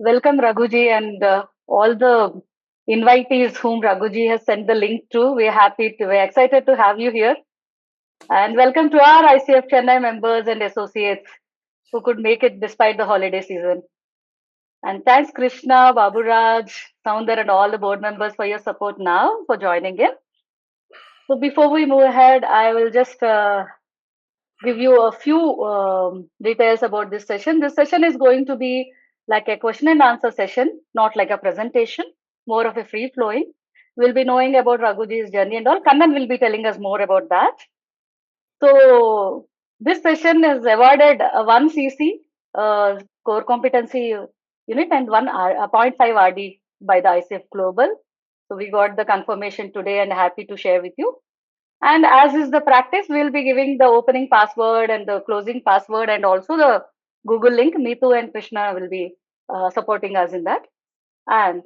welcome Raghuji and all the invitees whom Raghuji has sent the link to. We're excited to have you here. And welcome to our ICF Chennai members and associates who could make it despite the holiday season. And thanks Krishna, Baburaj, Soundar and all the board members for your support now for joining in. So before we move ahead, I will just give you a few details about this session. This session is going to be like a question and answer session, not like a presentation, more of a free flowing. We'll be knowing about Raghuji's journey and all. Kannan will be telling us more about that. So this session is awarded one CC core competency unit and one 0.5 RD by the ICF Global. So we got the confirmation today and happy to share with you. And as is the practice, we'll be giving the opening password and the closing password and also the Google link. Neetu and Krishna will be supporting us in that. And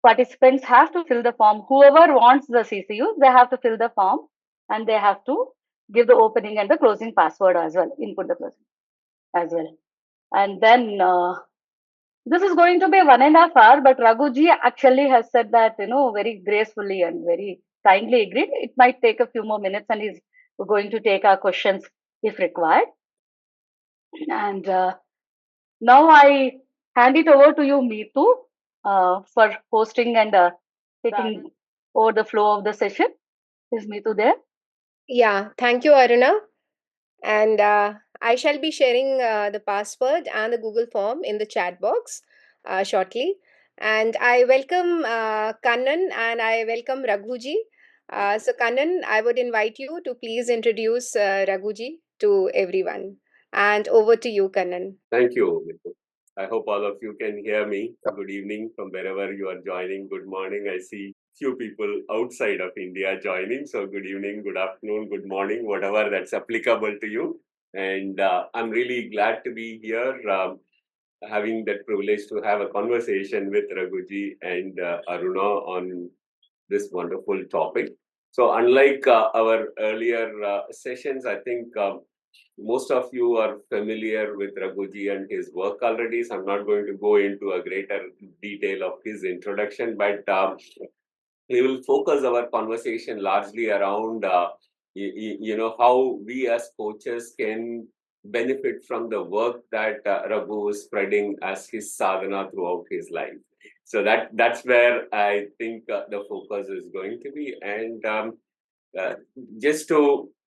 participants have to fill the form. Whoever wants the CCU, they have to fill the form and they have to give the opening and the closing password as well, input the closing as well. And then this is going to be 1.5 hours, but Raghuji actually has said that, very gracefully and very kindly agreed. It might take a few more minutes and he's going to take our questions if required. And now I hand it over to you, Meetu, for hosting and taking over the flow of the session. Is Meetu there? Yeah, thank you, Aruna. And I shall be sharing the password and the Google form in the chat box shortly. And I welcome Kannan and I welcome Raghuji. So Kannan, I would invite you to please introduce Raghuji to everyone. And over to you, Kannan. Thank you, Meetu. I hope all of you can hear me. Good evening from wherever you are joining. Good morning. I see few people outside of India joining. So good evening, good afternoon, good morning, whatever that's applicable to you. And I'm really glad to be here, having that privilege to have a conversation with Raghuji and Aruna on this wonderful topic. So unlike our earlier sessions, I think most of you are familiar with Raghuji and his work already, so I'm not going to go into a greater detail of his introduction, but we will focus our conversation largely around, how we as coaches can benefit from the work that Raghu is spreading as his sadhana throughout his life. So that's where I think the focus is going to be. And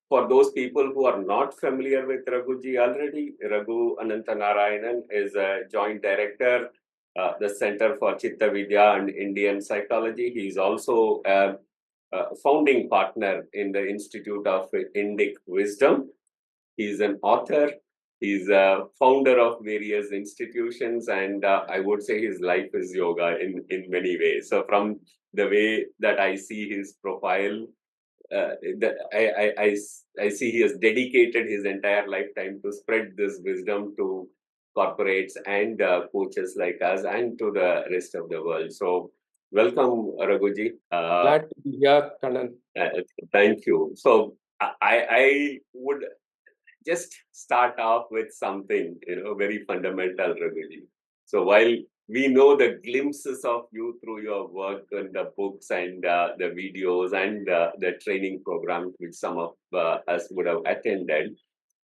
for those people who are not familiar with Raghuji already, Raghu Ananthanarayanan is a joint director, the Center for Chitta Vidya and Indian Psychology. He is also a founding partner in the Institute of Indic Wisdom. He is an author. He's a founder of various institutions, and I would say his life is yoga in many ways. So from the way that I see his profile, I see he has dedicated his entire lifetime to spread this wisdom to corporates and coaches like us and to the rest of the world. So welcome, Raghuji. Glad to be here, Kannan. Thank you. So I would just start off with something, very fundamental, Raghuji. So while we know the glimpses of you through your work and the books and the videos and the training programs which some of us would have attended,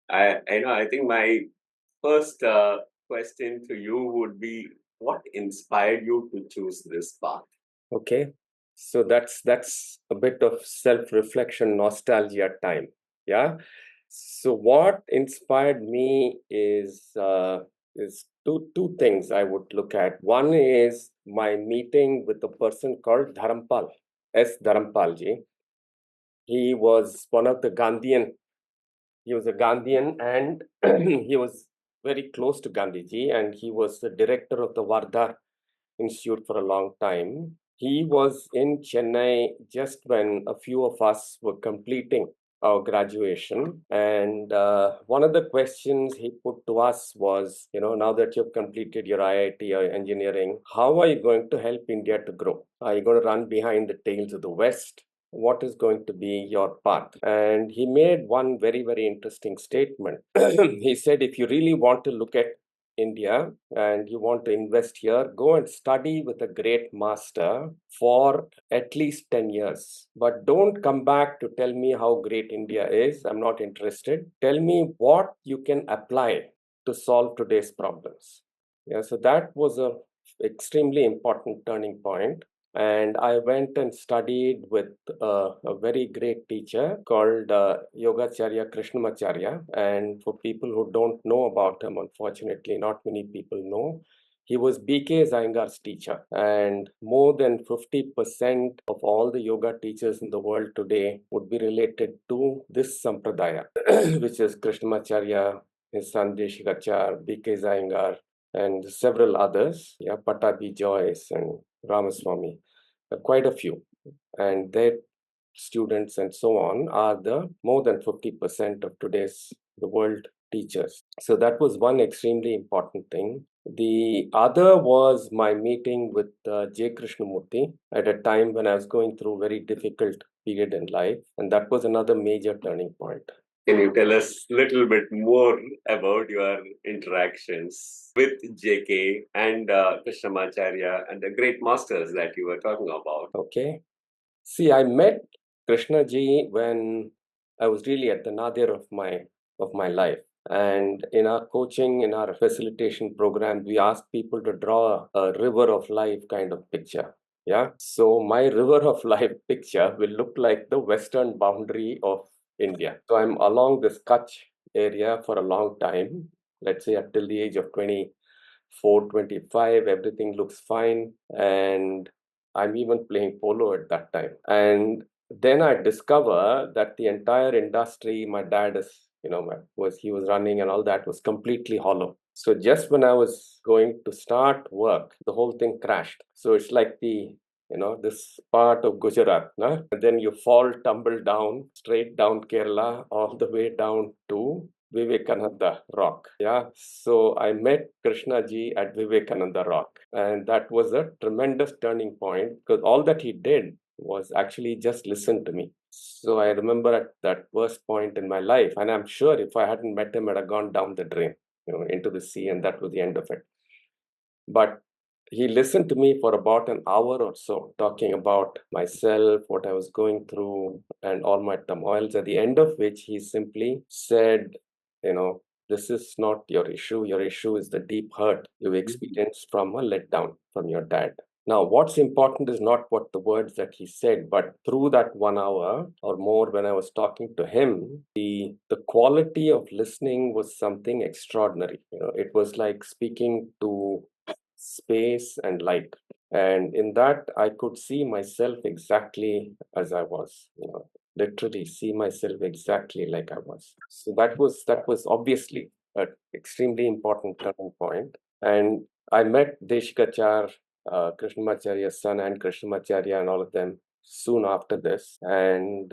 I think my first question to you would be, what inspired you to choose this path? Okay, so that's a bit of self-reflection, nostalgia time. Yeah. So what inspired me is two things I would look at. One is my meeting with a person called Dharampal, S. Dharampalji. He was one of the Gandhian. He was a Gandhian and he was very close to Gandhiji, and he was the director of the Wardha Institute for a long time. He was in Chennai just when a few of us were completing our graduation, and one of the questions he put to us was, now that you've completed your IIT or engineering, how are you going to help India to grow? Are you going to run behind the tails of the West? What is going to be your path? And he made one very, very interesting statement. He said, if you really want to look at India and you want to invest here, go and study with a great master for at least 10 years. But don't come back to tell me how great India is. I'm not interested. Tell me what you can apply to solve today's problems. Yeah, so that was a extremely important turning point. And I went and studied with a very great teacher called Yogacharya Krishnamacharya. And for people who don't know about him, unfortunately, not many people know. He was B.K. Iyengar's teacher, and more than 50% of all the yoga teachers in the world today would be related to this sampradaya, which is Krishnamacharya, his son Deshikachar, B.K. Iyengar, and several others, yeah, Patabi Joyce and Ramaswamy, quite a few. And their students and so on are the more than 50% of today's the world teachers. So that was one extremely important thing. The other was my meeting with J. Krishnamurti at a time when I was going through a very difficult period in life. And that was another major turning point. Can you tell us a little bit more about your interactions with JK and Krishnamacharya and the great masters that you were talking about? Okay. See, I met Krishna ji when I was really at the nadir of my life. And in our coaching, in our facilitation program, we ask people to draw a river of life kind of picture. Yeah. So my river of life picture will look like the western boundary of India. So I'm along this Kutch area for a long time, let's say until the age of 24, 25, everything looks fine. And I'm even playing polo at that time. And then I discover that the entire industry my dad is, he was running and all that was completely hollow. So just when I was going to start work, the whole thing crashed. So it's like this part of Gujarat, nah? And then you fall, tumble down, straight down Kerala, all the way down to Vivekananda Rock. Yeah. So I met Krishna ji at Vivekananda Rock. And that was a tremendous turning point because all that he did was actually just listen to me. So I remember at that worst point in my life, and I'm sure if I hadn't met him, I'd have gone down the drain, into the sea, and that was the end of it. But he listened to me for about an hour or so, talking about myself, what I was going through, and all my turmoils, at the end of which he simply said, this is not your issue. Your issue is the deep hurt you experienced from a letdown from your dad. Now, what's important is not what the words that he said, but through that 1 hour or more when I was talking to him, the quality of listening was something extraordinary. It was like speaking to space and light. And in that, I could see myself exactly as I was, literally see myself exactly like I was. So that was obviously an extremely important turning point. And I met Deshikachar, Krishnamacharya's son, and Krishnamacharya, and all of them soon after this. And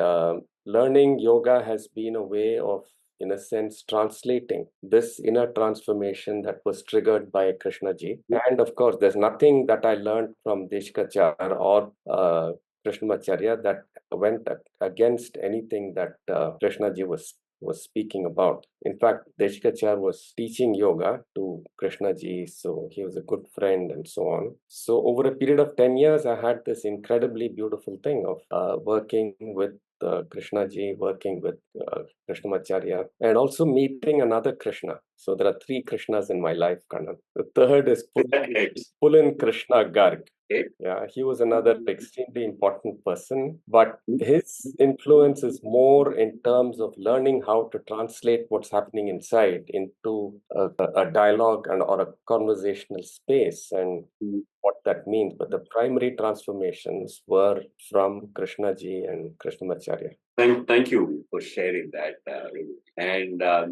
learning yoga has been a way of, in a sense, translating this inner transformation that was triggered by Krishna ji. And of course, there's nothing that I learned from Deshikachar or Krishnamacharya that went against anything that Krishna ji was speaking about. In fact, Deshikachar was teaching yoga to Krishna ji, so he was a good friend and so on. So over a period of 10 years, I had this incredibly beautiful thing of working with Krishna ji, working with Krishnamacharya, and also meeting another Krishna. So there are 3 Krishnas in my life, Kannan. The third is Pulin Krishna Garg. Yeah, he was another extremely important person, but his influence is more in terms of learning how to translate what's happening inside into a dialogue or a conversational space and what that means. But the primary transformations were from Krishna ji and Krishnamacharya. Thank you for sharing that. And I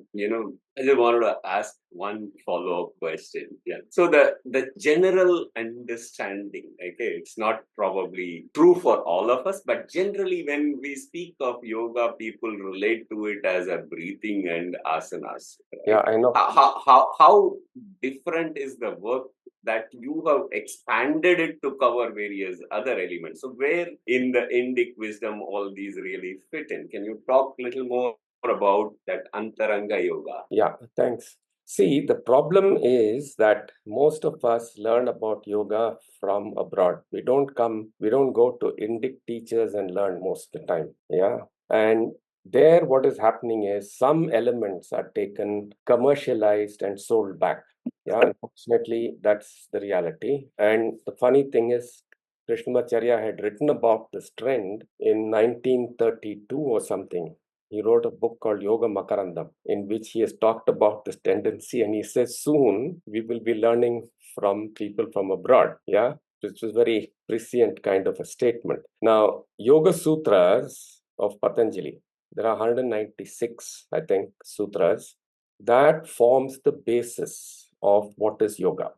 just wanted to ask one follow-up question. Yeah. So the general understanding, okay, it's not probably true for all of us, but generally when we speak of yoga, people relate to it as a breathing and asanas. Right? Yeah, I know. How different is the work that you have expanded it to cover various other elements? So where in the Indic wisdom all these really fit in? Can you talk a little more about that Antaranga yoga? Yeah, thanks. See, the problem is that most of us learn about yoga from abroad. We don't go to Indic teachers and learn most of the time. Yeah. And there, what is happening is some elements are taken, commercialized, and sold back. Yeah, unfortunately, that's the reality. And the funny thing is, Krishnamacharya had written about this trend in 1932 or something. He wrote a book called Yoga Makarandam, in which he has talked about this tendency. And he says, soon we will be learning from people from abroad. Yeah, which was very prescient kind of a statement. Now, Yoga Sutras of Patanjali, there are 196, I think, sutras that forms the basis of what is yoga.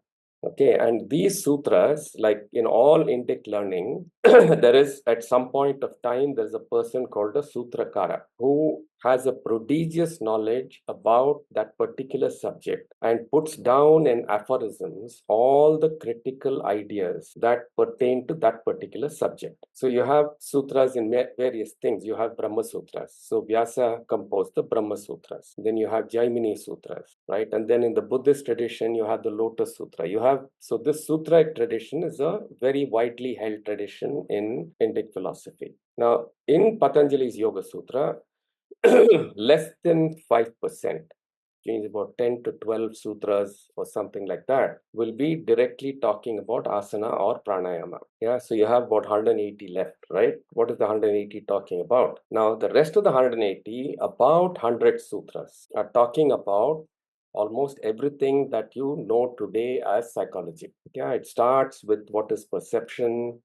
Okay, and these sutras, like in all Indic learning, there is at some point of time, there's a person called a Sutrakara who has a prodigious knowledge about that particular subject and puts down in aphorisms all the critical ideas that pertain to that particular subject. So you have sutras in various things. You have Brahma Sutras. So Vyasa composed the Brahma Sutras. Then you have Jaimini Sutras, right? And then in the Buddhist tradition, you have the Lotus Sutra. So this Sutra tradition is a very widely held tradition in Indic philosophy. Now, in Patanjali's Yoga Sutra, less than 5%, means about 10 to 12 sutras or something like that, will be directly talking about asana or pranayama. Yeah, so you have about 180 left, right? What is the 180 talking about? Now, the rest of the 180, about 100 sutras, are talking about almost everything that you know today as psychology. Yeah, it starts with what is perception,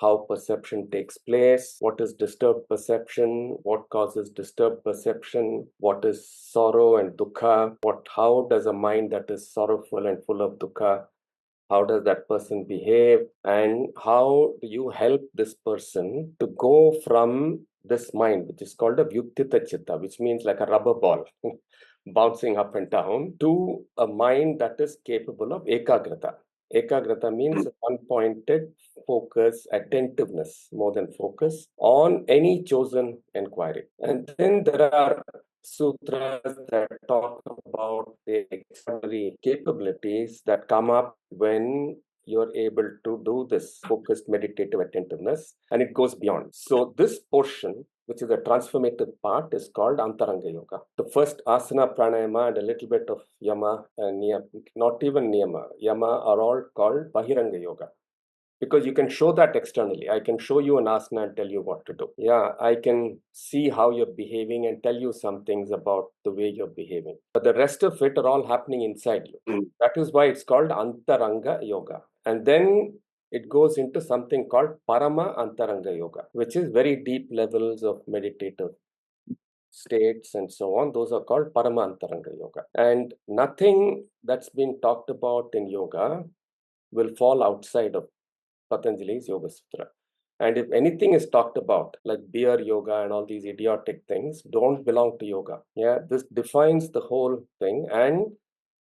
how perception takes place, what is disturbed perception, what causes disturbed perception, what is sorrow and dukkha, how does a mind that is sorrowful and full of dukkha, how does that person behave, and how do you help this person to go from this mind, which is called a vyuttita chitta, which means like a rubber ball bouncing up and down, to a mind that is capable of ekagrata. Ekagrata means one-pointed focus, attentiveness, more than focus, on any chosen inquiry. And then there are sutras that talk about the extraordinary capabilities that come up when you're able to do this focused meditative attentiveness, and it goes beyond. So this portion, which is the transformative part, is called Antaranga Yoga. The first asana, pranayama, and a little bit of yama and niyama, not even niyama, yama, are all called Bahiranga Yoga. Because you can show that externally. I can show you an asana and tell you what to do. Yeah, I can see how you're behaving and tell you some things about the way you're behaving. But the rest of it are all happening inside you. That is why it's called Antaranga Yoga. And then it goes into something called Parama Antaranga Yoga, which is very deep levels of meditative states and so on. Those are called Paramantaranga Yoga. And nothing that's been talked about in yoga will fall outside of Patanjali's Yoga Sutra. And if anything is talked about, like beer yoga and all these idiotic things, don't belong to yoga. Yeah, this defines the whole thing. And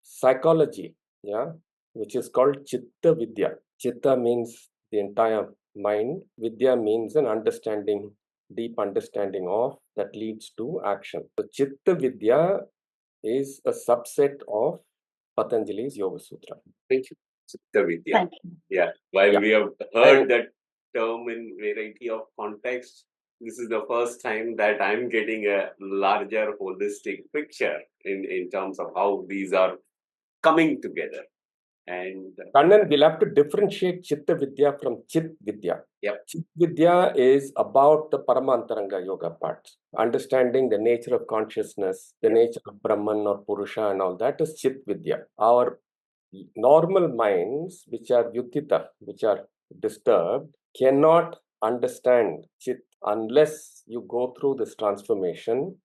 psychology, yeah, which is called Chitta Vidya. Chitta means the entire mind. Vidya means an understanding, deep understanding of that leads to action. So Chitta Vidya is a subset of Patanjali's Yoga Sutra. Thank you. Chitta Vidya. Thank you. Yeah. While we have heard that term in variety of contexts, this is the first time that I'm getting a larger holistic picture in terms of how these are coming together. And Kannan, we'll have to differentiate Chitta Vidya from Chit Vidya. Yep. Chit Vidya is about the Paramantaranga Yoga part, understanding the nature of consciousness, the nature of Brahman or Purusha and all that is Chit Vidya. Our normal minds, which are Vyuttita, which are disturbed, cannot understand Chit unless you go through this transformation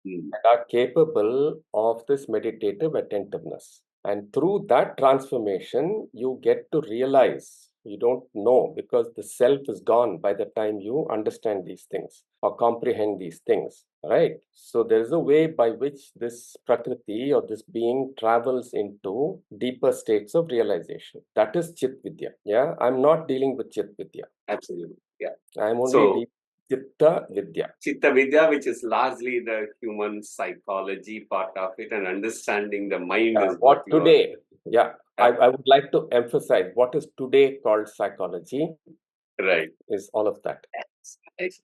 and are capable of this meditative attentiveness. And through that transformation, you get to realize, you don't know because the self is gone by the time you understand these things or comprehend these things, right? So there's a way by which this Prakriti or this being travels into deeper states of realization. That is Chit Vidya. Yeah, I'm not dealing with Chit Vidya. absolutely. Yeah. I'm only Chitta Vidya. Chitta Vidya, which is largely the human psychology part of it, and understanding the mind is what you today, are. I would like to emphasize what is today called psychology. Right. Is all of that.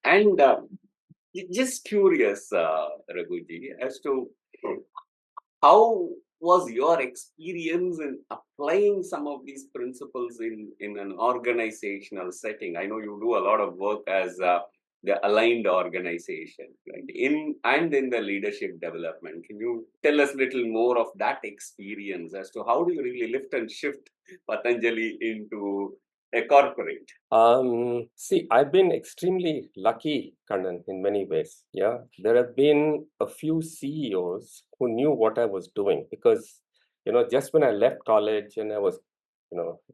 And just curious, Raghuji, as to how was your experience in applying some of these principles in an organizational setting? I know you do a lot of work as the aligned organization, right? In the leadership development. Can you tell us a little more of that experience as to how do you really lift and shift Patanjali into a corporate? See, I've been extremely lucky, Kannan, in many ways. Yeah, there have been a few CEOs who knew what I was doing because, just when I left college and I was,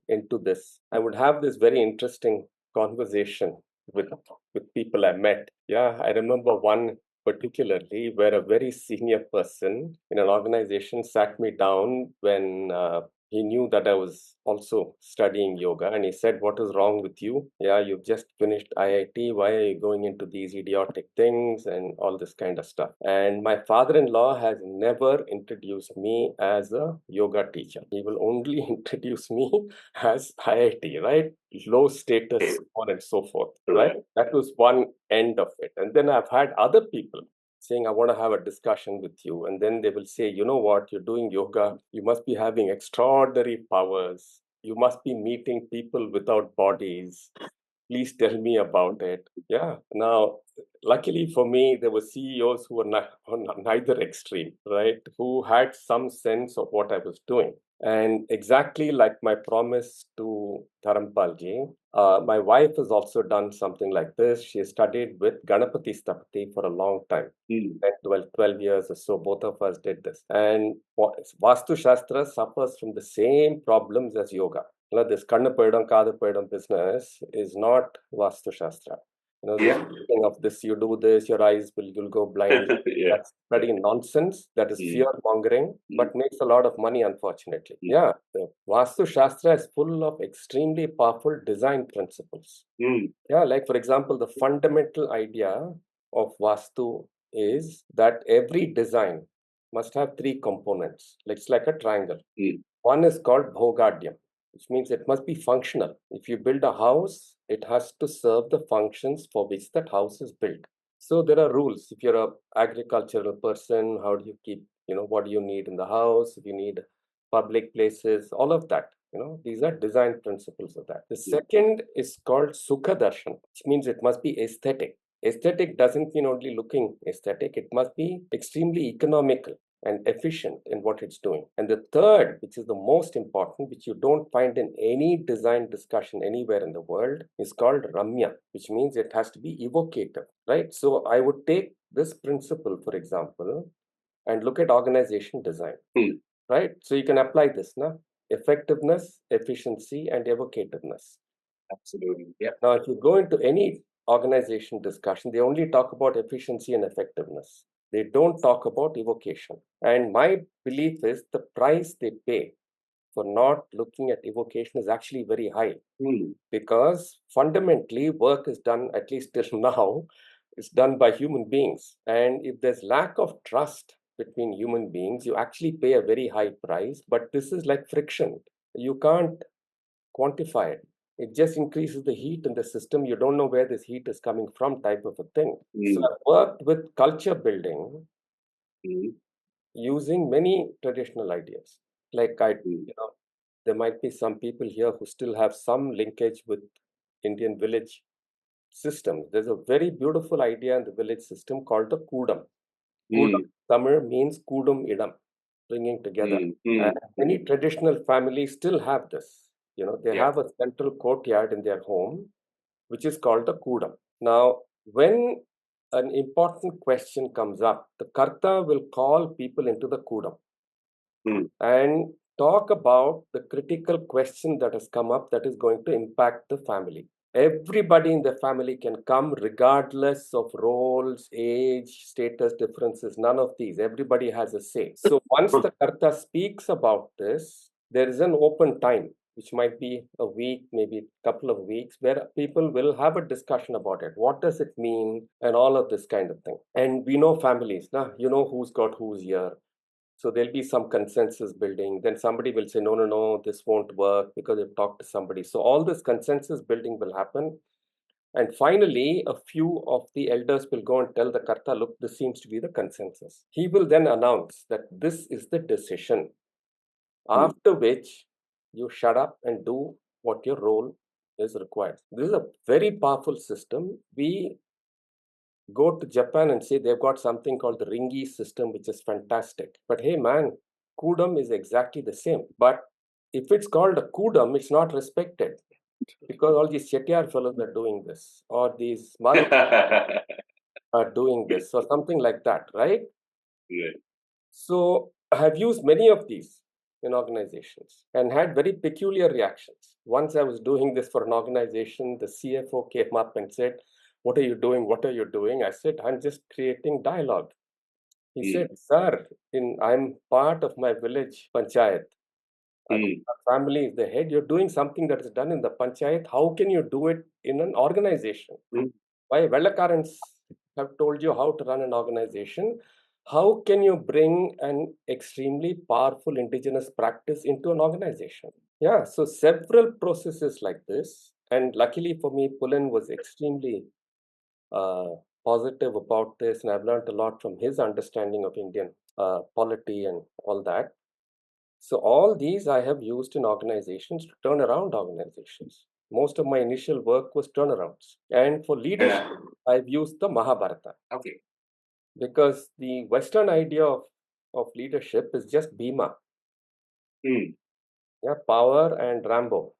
into this, I would have this very interesting conversation with people I met. Yeah, I remember one particularly where a very senior person in an organization sat me down when he knew that I was also studying yoga, and he said, "What is wrong with you? Yeah, you've just finished IIT. Why are you going into these idiotic things and all this kind of stuff?" And my father-in-law has never introduced me as a yoga teacher. He will only introduce me as IIT, right? Low status, so on and so forth, right? That was one end of it. And then I've had other people saying, "I want to have a discussion with you." And then they will say, "You know what? You're doing yoga. You must be having extraordinary powers. You must be meeting people without bodies. Please tell me about it." Yeah. Now, luckily for me, there were CEOs who were on neither extreme, right? Who had some sense of what I was doing. And exactly like my promise to Dharampalji, my wife has also done something like this. She studied with Ganapati Stapati for a long time. 10, 12 years or so, both of us did this. And Vastu Shastra suffers from the same problems as yoga. This Kanna Poidam, Kada Poidam business is not Vastu Shastra. This thing of this, you do this, your eyes will go blind. That's pretty nonsense. That is fear mongering, but makes a lot of money, unfortunately. Yeah, the Vastu Shastra is full of extremely powerful design principles. Yeah, like for example, the fundamental idea of Vastu is that every design must have three components. It's like a triangle. One is called Bhogadyam, which means it must be functional. If you build a house, it has to serve the functions for which that house is built. So there are rules. If you're an agricultural person, how do you keep, what do you need in the house? If you need public places, all of that. These are design principles of that. The second is called Sukha Darshan, which means it must be aesthetic. Aesthetic doesn't mean only looking aesthetic. It must be extremely economical and efficient in what it's doing. And the third, which is the most important, which you don't find in any design discussion anywhere in the world, is called Ramya, which means it has to be evocative, right? So I would take this principle, for example, and look at organization design, right? So you can apply this, now effectiveness, efficiency, and evocativeness. Absolutely. Yeah. Now, if you go into any organization discussion, they only talk about efficiency and effectiveness. They don't talk about evocation. And my belief is the price they pay for not looking at evocation is actually very high. Because fundamentally, work is done, at least till now, is done by human beings. And if there's lack of trust between human beings, you actually pay a very high price. But this is like friction. You can't quantify it. It just increases the heat in the system. You don't know where this heat is coming from, type of a thing. So I've worked with culture building using many traditional ideas. Like there might be some people here who still have some linkage with Indian village systems. There's a very beautiful idea in the village system called the Kudam. Kudam Tamil means Kudum Idam, bringing together. And many traditional families still have this. They have a central courtyard in their home, which is called the Kudam. Now, when an important question comes up, the Karta will call people into the Kudam and talk about the critical question that has come up that is going to impact the family. Everybody in the family can come regardless of roles, age, status differences, none of these. Everybody has a say. So once the Karta speaks about this, there is an open time which might be a week, maybe a couple of weeks, where people will have a discussion about it. What does it mean? And all of this kind of thing. And we know families, nah? You know who's got who's here. So there'll be some consensus building. Then somebody will say, no, this won't work because they've talked to somebody. So all this consensus building will happen. And finally, a few of the elders will go and tell the Karta, look, this seems to be the consensus. He will then announce that this is the decision. After which you shut up and do what your role is required. This is a very powerful system. We go to Japan and say they've got something called the Ringi system, which is fantastic. But hey, man, Kudam is exactly the same. But if it's called a Kudam, it's not respected because all these Chettiar fellows are doing this, or these Marathi are doing this, or something like that, right? Yeah. So I have used many of these in organizations and had very peculiar reactions. Once I was doing this for an organization, the CFO came up and said, what are you doing? What are you doing? I said, I'm just creating dialogue. He said, sir, I'm part of my village panchayat. My family is the head. You're doing something that is done in the panchayat. How can you do it in an organization? Why Vellakarans have told you how to run an organization. How can you bring an extremely powerful indigenous practice into an organization? Yeah, so several processes like this. And luckily for me, Pulin was extremely positive about this. And I've learned a lot from his understanding of Indian polity and all that. So all these I have used in organizations to turn around organizations. Most of my initial work was turnarounds. And for leadership, I've used the Mahabharata. Okay. Because the Western idea of leadership is just Bhima. Yeah, power and Rambo.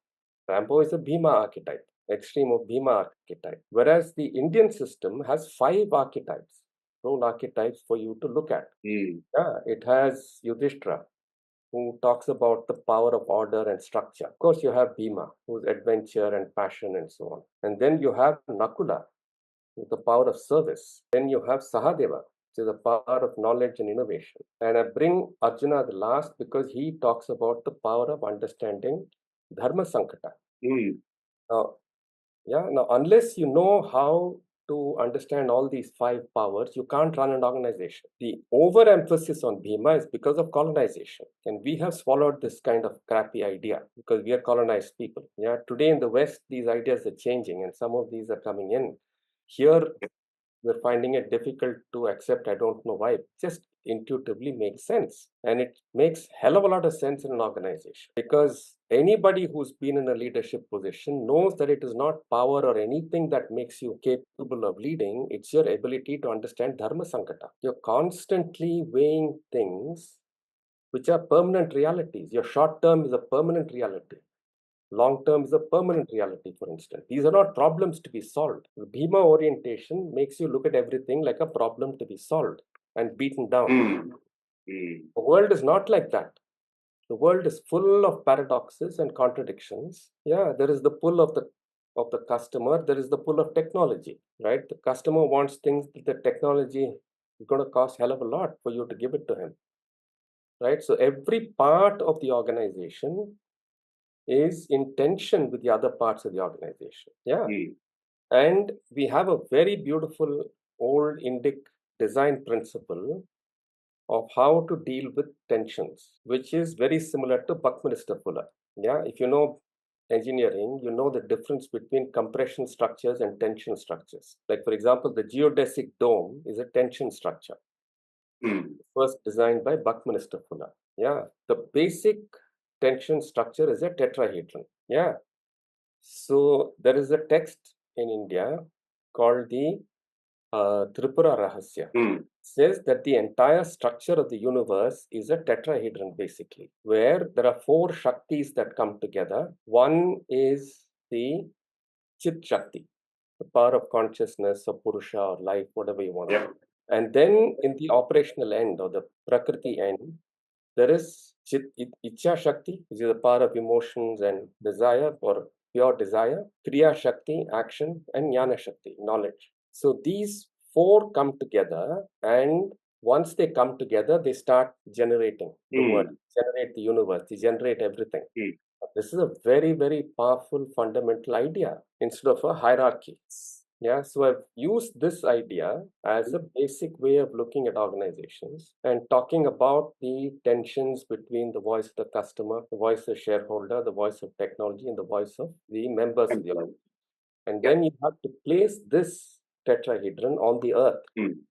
Rambo is a Bhima archetype, extreme of Bhima archetype. Whereas the Indian system has 5 archetypes, role archetypes for you to look at. Yeah, it has Yudhishthira, who talks about the power of order and structure. Of course, you have Bhima, who's adventure and passion and so on. And then you have Nakula, with the power of service. Then you have Sahadeva, which is the power of knowledge and innovation. And I bring Arjuna the last because he talks about the power of understanding Dharma Sankata. Now, unless you know how to understand all these 5 powers, you can't run an organization. The overemphasis on Bhima is because of colonization. And we have swallowed this kind of crappy idea because we are colonized people. Yeah, today in the West, these ideas are changing and some of these are coming in. Here, we're finding it difficult to accept. I don't know why. It just intuitively makes sense. And it makes hell of a lot of sense in an organization because anybody who's been in a leadership position knows that it is not power or anything that makes you capable of leading. It's your ability to understand Dharma Sankata. You're constantly weighing things which are permanent realities. Your short term is a permanent reality. Long term is a permanent reality, for instance. These are not problems to be solved. The Bhima orientation makes you look at everything like a problem to be solved and beaten down. The world is not like that. The world is full of paradoxes and contradictions. Yeah, there is the pull of the customer. There is the pull of technology, right? The customer wants things that the technology is going to cost hell of a lot for you to give it to him, right? So every part of the organization is in tension with the other parts of the organization. Yeah. And we have a very beautiful old Indic design principle of how to deal with tensions, which is very similar to Buckminster Fuller. Yeah. If you know engineering, you know the difference between compression structures and tension structures. Like, for example, the geodesic dome is a tension structure. First designed by Buckminster Fuller. Yeah. The basic tension structure is a tetrahedron. Yeah. So there is a text in India called the Tripura Rahasya. Says that the entire structure of the universe is a tetrahedron, basically, where there are 4 Shaktis that come together. One is the Chit Shakti, the power of consciousness or Purusha or life, whatever you want. And then in the operational end or the Prakriti end, there is Ichha Shakti, which is the power of emotions and desire or pure desire, Kriya Shakti, action, and Jnana Shakti, knowledge. So these 4 come together, and once they come together, they start generating the world, generate the universe, they generate everything. This is a very, very powerful fundamental idea instead of a hierarchy. Yeah, so I've used this idea as a basic way of looking at organizations and talking about the tensions between the voice of the customer, the voice of the shareholder, the voice of technology, and the voice of the members of the organization. And then you have to place this tetrahedron on the earth,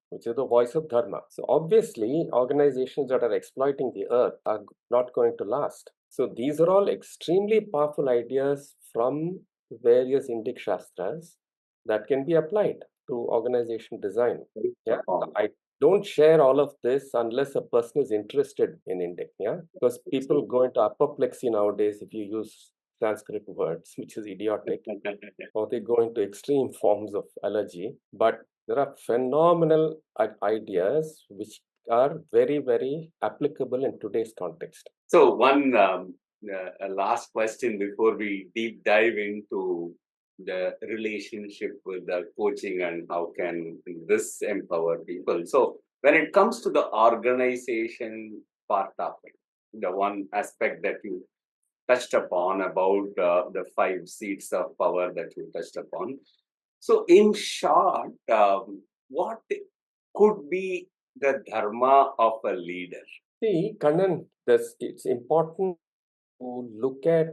which is the voice of dharma. So obviously, organizations that are exploiting the earth are not going to last. So these are all extremely powerful ideas from various Indic Shastras that can be applied to organization design. Yeah, I don't share all of this unless a person is interested in Indic. Yeah, because people go into apoplexy nowadays if you use Sanskrit words, which is idiotic, or they go into extreme forms of allergy. But there are phenomenal ideas which are very, very applicable in today's context. So one a last question before we deep dive into the relationship with the coaching and how can this empower people. So when it comes to the organization part of it, the one aspect that you touched upon about the 5 seats of power that you touched upon. So in short, what could be the dharma of a leader? See, Kannan, it's important to look at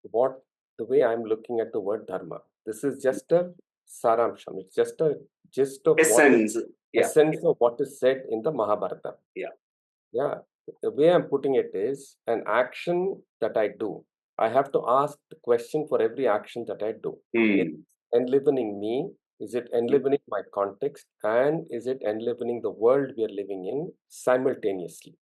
what the way I'm looking at the word dharma. This is just a saramsham. It's just a gist of Essence, essence of what is said in the Mahabharata. Yeah. The way I'm putting it is an action that I do. I have to ask the question for every action that I do. It's enlivening me. Is it enlivening my context? And is it enlivening the world we are living in simultaneously?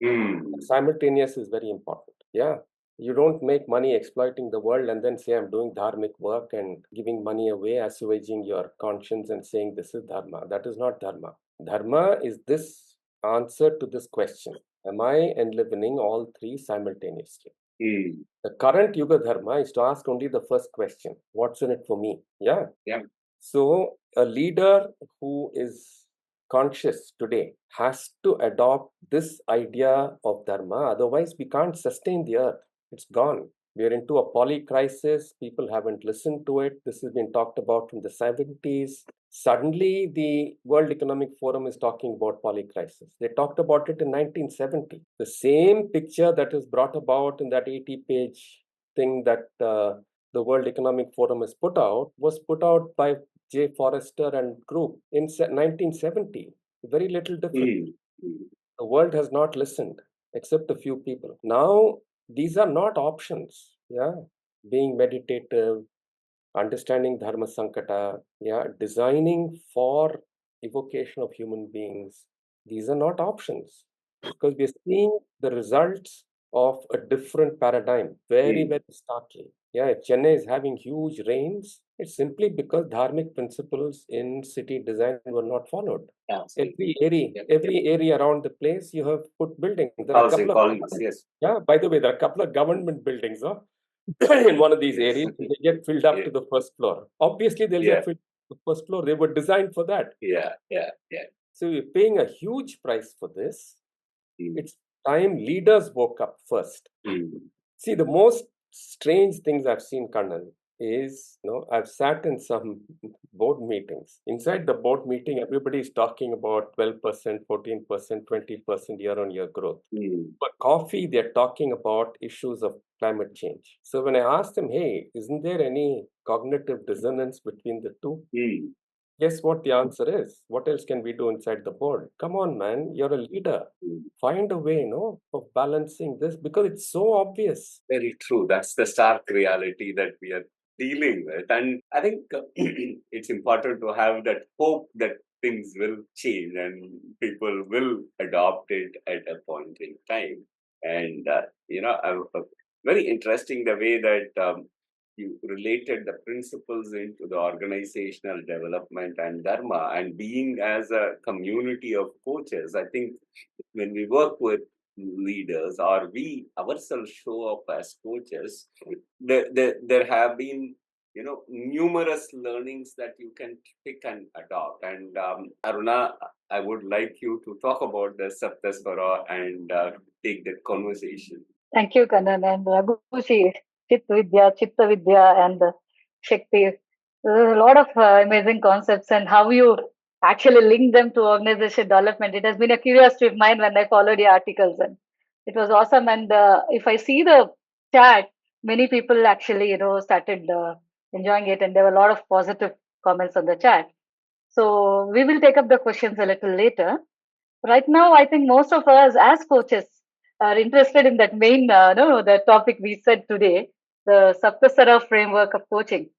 Simultaneous is very important. Yeah. You don't make money exploiting the world and then say, I'm doing dharmic work and giving money away, assuaging your conscience and saying this is dharma. That is not dharma. Dharma is this answer to this question. Am I enlivening all 3 simultaneously? The current Yuga Dharma is to ask only the first question. What's in it for me? Yeah. So a leader who is conscious today has to adopt this idea of dharma. Otherwise, we can't sustain the earth. It's gone. We are into a poly crisis. People haven't listened to it. This has been talked about from the 70s. Suddenly, the World Economic Forum is talking about poly crisis. They talked about it in 1970. The same picture that is brought about in that 80-page thing that the World Economic Forum has put out was put out by J. Forrester and group in 1970. Very little different. The world has not listened, except a few people. Now, these are not options. Yeah, being meditative, understanding Dharma Sankata, yeah, designing for evocation of human beings. These are not options because we are seeing the results of a different paradigm very, very starkly. Yeah, if Chennai is having huge rains, it's simply because dharmic principles in city design were not followed. Every area around the place, you have put buildings. There are a couple of colonies, yes. Yeah, by the way, there are a couple of government buildings, huh? In one of these areas, they get filled up to the first floor. Obviously, they'll get filled to the first floor. They were designed for that. So you're paying a huge price for this. It's time leaders woke up first. See, the most strange things I've seen, Kannan, is, I've sat in some board meetings. Inside the board meeting, everybody is talking about 12%, 14%, 20% year-on-year growth. For coffee, they're talking about issues of climate change. So when I asked them, hey, isn't there any cognitive dissonance between the two? Guess what the answer is? What else can we do inside the board? Come on, man, you're a leader. Find a way, of balancing this because it's so obvious. Very true. That's the stark reality that we are dealing with. And I think it's important to have that hope that things will change and people will adopt it at a point in time. And, very interesting the way that you related the principles into the organizational development and dharma and being as a community of coaches. I think when we work with leaders or we ourselves show up as coaches, there have been numerous learnings that you can pick and adopt. And Aruna, I would like you to talk about the SaptaSwara and take that conversation. Thank you, Kannan and Raghuji. Chit Vidya, Chitta Vidya, and Shakti. There's a lot of amazing concepts and how you actually link them to organization development. It has been a curiosity of mine when I followed your articles, and it was awesome. And if I see the chat, many people actually, started enjoying it, and there were a lot of positive comments on the chat. So we will take up the questions a little later. Right now, I think most of us as coaches are interested in that main, no, the topic we said today, the SaptaSwara framework of coaching.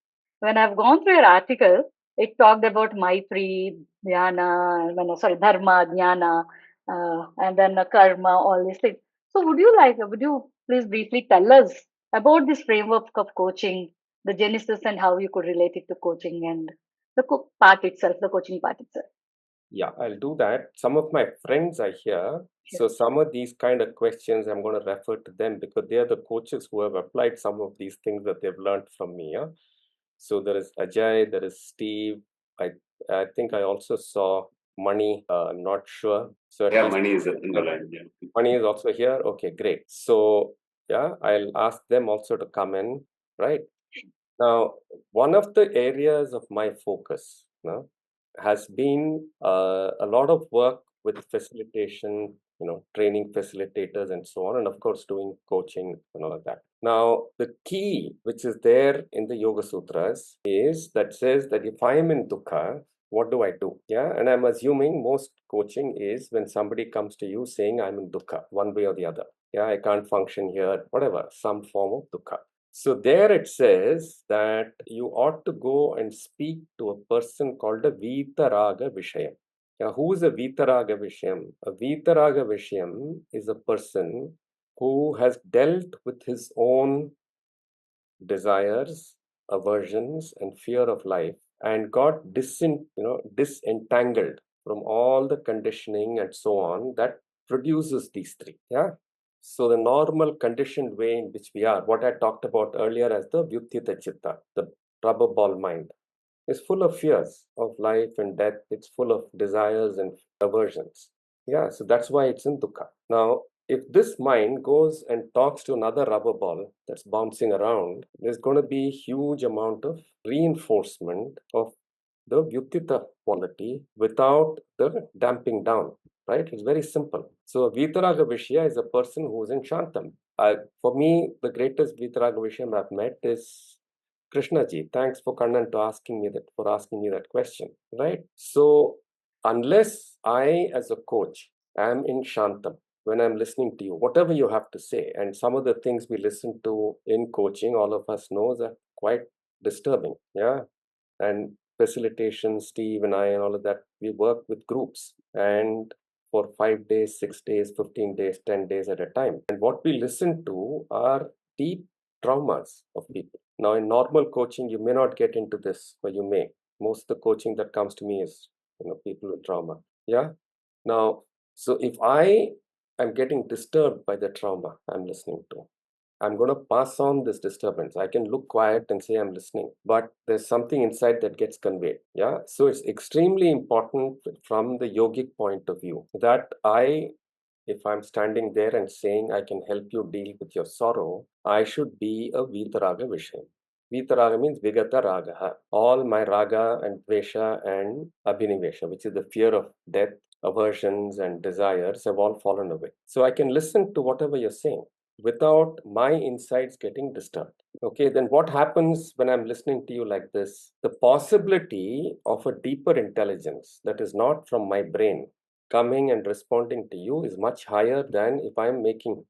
When I've gone through your article, it talked about Maitri, Dhyana, sorry, Dharma, Dhyana, and then Karma, all these things. So would you please briefly tell us about this framework of coaching, the genesis and how you could relate it to coaching and the part itself, the coaching part itself? Yeah, I'll do that. Some of my friends are here. So some of these kind of questions, I'm going to refer to them because they are the coaches who have applied some of these things that they've learned from me. Yeah? So there is Ajay, there is Steve. I think I also saw Mani. I'm not sure. So yeah, Mani is in the line. Yeah. Mani is also here. Okay, great. So yeah, I'll ask them also to come in. Right now, one of the areas of my focus has been a lot of work with facilitation, training facilitators and so on, and of course doing coaching and all of that. Now, the key which is there in the Yoga Sutras is that says that if I am in dukkha, what do I do? Yeah, and I'm assuming most coaching is when somebody comes to you saying I'm in dukkha, one way or the other. Yeah, I can't function here, whatever, some form of dukkha. So there it says that you ought to go and speak to a person called a Vitaraga Vishayam. Now, who is a Vitaraga Vishayam? A Vitaraga Vishayam is a person who has dealt with his own desires, aversions, and fear of life and got disentangled from all the conditioning and so on that produces these three. Yeah. So the normal conditioned way in which we are, what I talked about earlier as the Vyutyita Chitta, the rubber ball mind, is full of fears of life and death. It's full of desires and aversions. Yeah, so that's why it's in dukkha. Now, if this mind goes and talks to another rubber ball that's bouncing around, there's going to be a huge amount of reinforcement of the Vyutyita quality without the damping down, right? It's very simple. So, Vitaraga Vishya is a person who's in Shantam. For me, the greatest Vitaraga Vishya I've met is Krishna ji. Thanks for Kannan to asking me that question, right? So, unless I, as a coach, am in Shantam, when I'm listening to you, whatever you have to say, and some of the things we listen to in coaching, all of us knows are quite disturbing, yeah. And facilitation, Steve and I, and all of that, we work with groups and for 5 days, 6 days, 15 days, 10 days at a time. And what we listen to are deep traumas of people. Now, in normal coaching, you may not get into this, or you may. Most of the coaching that comes to me is, people with trauma. Yeah. Now, so if I am getting disturbed by the trauma I'm listening to, I'm going to pass on this disturbance. I can look quiet and say I'm listening, but there's something inside that gets conveyed. Yeah. So it's extremely important from the yogic point of view that if I'm standing there and saying I can help you deal with your sorrow, I should be a Vitaraga Vishayam. Vitaraga means Vigata Raga. All my raga and dvesha and abhinivesha, which is the fear of death, aversions and desires, have all fallen away. So I can listen to whatever you're saying without my insides getting disturbed. Okay, then what happens when I'm listening to you like this? The possibility of a deeper intelligence that is not from my brain coming and responding to you is much higher than if I'm making,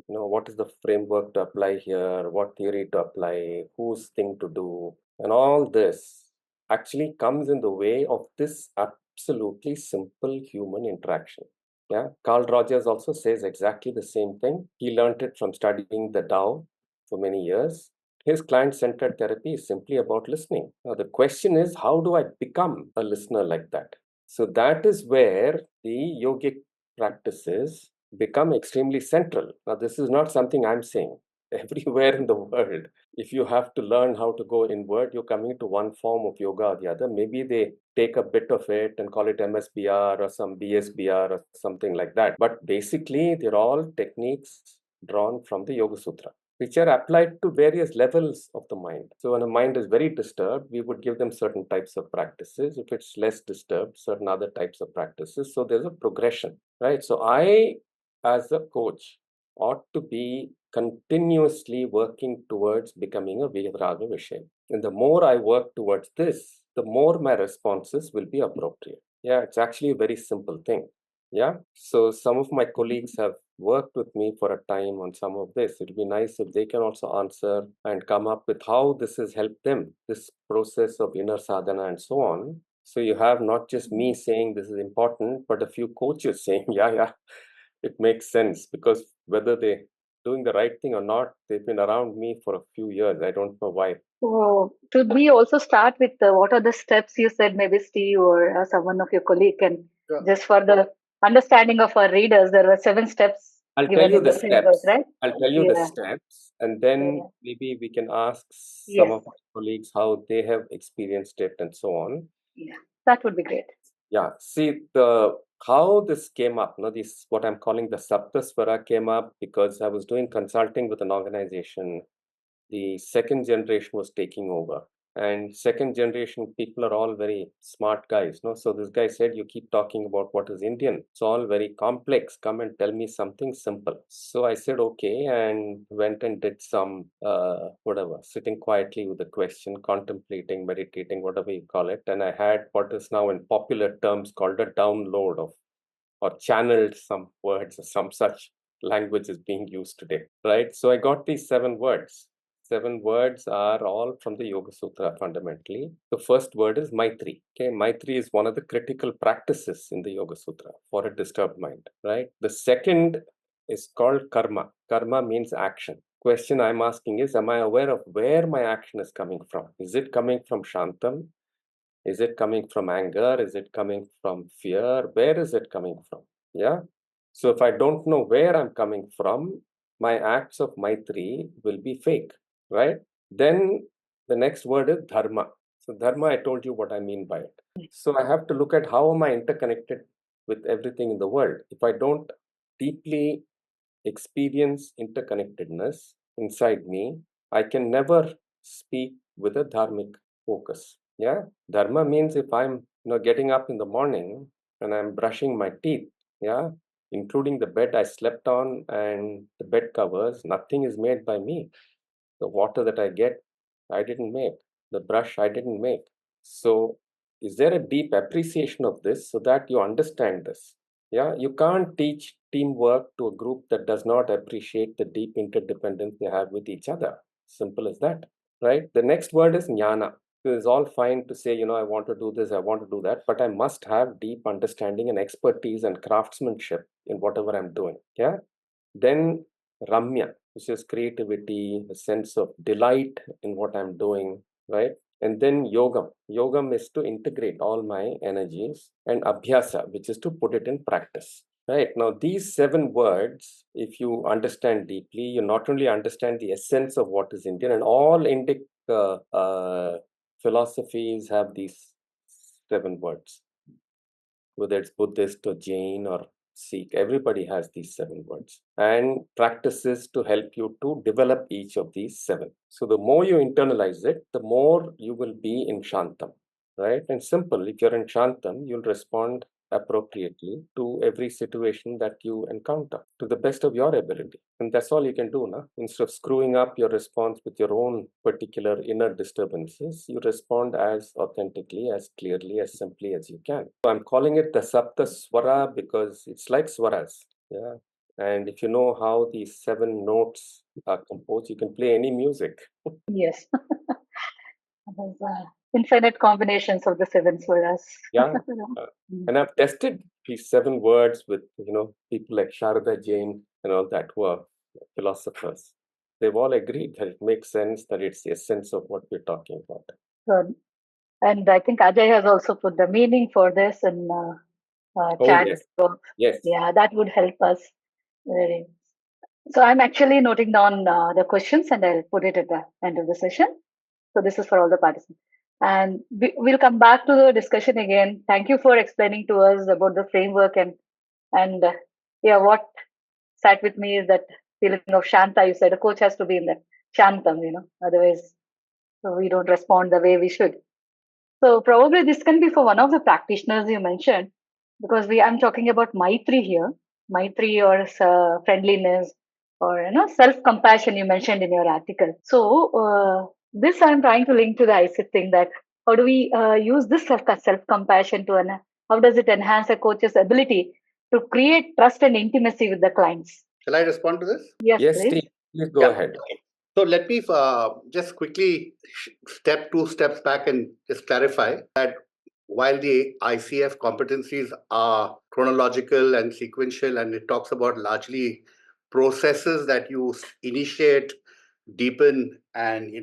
what is the framework to apply here, what theory to apply, whose thing to do, and all this actually comes in the way of this absolutely simple human interaction. Yeah, Carl Rogers also says exactly the same thing. He learned it from studying the Tao for many years. His client-centered therapy is simply about listening. Now, the question is, how do I become a listener like that? So that is where the yogic practices become extremely central. Now, this is not something I'm saying. Everywhere in the world, if you have to learn how to go inward, you're coming to one form of yoga or the other. Maybe they take a bit of it and call it MSBR or some BSBR or something like that. But basically, they're all techniques drawn from the Yoga Sutra. which are applied to various levels of the mind. So when a mind is very disturbed, we would give them certain types of practices. If it's less disturbed, certain other types of practices. So there's a progression, right? So I, as a coach, ought to be continuously working towards becoming a Viragha Vishay. And the more I work towards this, the more my responses will be appropriate. Yeah, it's actually a very simple thing. Yeah. So some of my colleagues have worked with me for a time on some of this. It'd be nice if they can also answer and come up with how this has helped them, this process of inner sadhana and so on. So you have not just me saying this is important, but a few coaches saying, yeah, it makes sense, because whether they're doing the right thing or not, they've been around me for a few years. I don't know why. So, should we also start with what are the steps you said, maybe Steve or someone of your colleague can, just for the understanding of our readers, there were 7 steps I'll tell given you in the the framework, steps. right? I'll tell you the steps, and then Yeah. maybe we can ask some Yes. of my colleagues how they have experienced it and so on. Yeah, that would be great. Yeah, see the how this came up. This what I'm calling the SaptaSwara came up because I was doing consulting with an organization. The second generation was taking over, and second generation people are all very smart guys, no? So this guy said, you keep talking about what is Indian, it's all very complex, come and tell me something simple. So I said okay, and went and did some whatever, sitting quietly with the question, contemplating, meditating, whatever you call it. And I had what is now in popular terms called a download of, or channeled some words, or some such language is being used today, right? So I got these 7 words. 7 words are all from the Yoga Sutra fundamentally. The first word is Maitri. Okay, Maitri is one of the critical practices in the Yoga Sutra for a disturbed mind, right? The second is called Karma. Karma means action. Question I'm asking is, am I aware of where my action is coming from? Is it coming from Shantam? Is it coming from anger? Is it coming from fear? Where is it coming from? Yeah. So if I don't know where I'm coming from, my acts of Maitri will be fake, right? Then the next word is Dharma. So Dharma, I told you what I mean by it. So I have to look at how am I interconnected with everything in the world. If I don't deeply experience interconnectedness inside me, I can never speak with a dharmic focus. Yeah, dharma means if I'm getting up in the morning and I'm brushing my teeth, yeah, including the bed I slept on and the bed covers, nothing is made by me. The water that I get, I didn't make. The brush, I didn't make. So, is there a deep appreciation of this so that you understand this? Yeah, you can't teach teamwork to a group that does not appreciate the deep interdependence they have with each other. Simple as that, right? The next word is jnana. It is all fine to say, I want to do this, I want to do that, but I must have deep understanding and expertise and craftsmanship in whatever I'm doing. Yeah. Then Ramya, which is creativity, a sense of delight in what I'm doing, right? And then Yogam. Yogam is to integrate all my energies, and Abhyasa, which is to put it in practice. Right. Now, these 7 words, if you understand deeply, you not only understand the essence of what is Indian, and all Indic philosophies have these 7 words, whether it's Buddhist or Jain or Sikh, everybody has these 7 words and practices to help you to develop each of these 7. So the more you internalize it, the more you will be in Shantam, right? And simple, if you're in Shantam, you'll respond appropriately to every situation that you encounter to the best of your ability. And that's all you can do, na? Instead of screwing up your response with your own particular inner disturbances, you respond as authentically, as clearly, as simply as you can. So I'm calling it the SaptaSwara because it's like swaras. Yeah. And if you know how these 7 notes are composed, you can play any music. Yes. Infinite combinations of the 7 swaras. Yeah. And I've tested these 7 words with, people like Sharada Jain and all that who are philosophers. They've all agreed that it makes sense, that it's the essence of what we're talking about. So, and I think Ajay has also put the meaning for this in chat. Yes. So, Yes. yeah, that would help us. Very. So I'm actually noting down the questions and I'll put it at the end of the session. So this is for all the participants. And we'll come back to the discussion again. Thank you for explaining to us about the framework and yeah, what sat with me is that feeling of Shanta. You said a coach has to be in that Shantam, otherwise we don't respond the way we should. So probably this can be for one of the practitioners you mentioned, because I'm talking about Maitri here, Maitri or friendliness or self-compassion you mentioned in your article. So this I'm trying to link to the ICIT thing, that how do we use this self-compassion to how does it enhance a coach's ability to create trust and intimacy with the clients? Shall I respond to this? Yes, Yes, please. Steve, please go ahead. So let me just quickly step 2 steps back and just clarify that while the ICF competencies are chronological and sequential, and it talks about largely processes that you initiate, deepen, and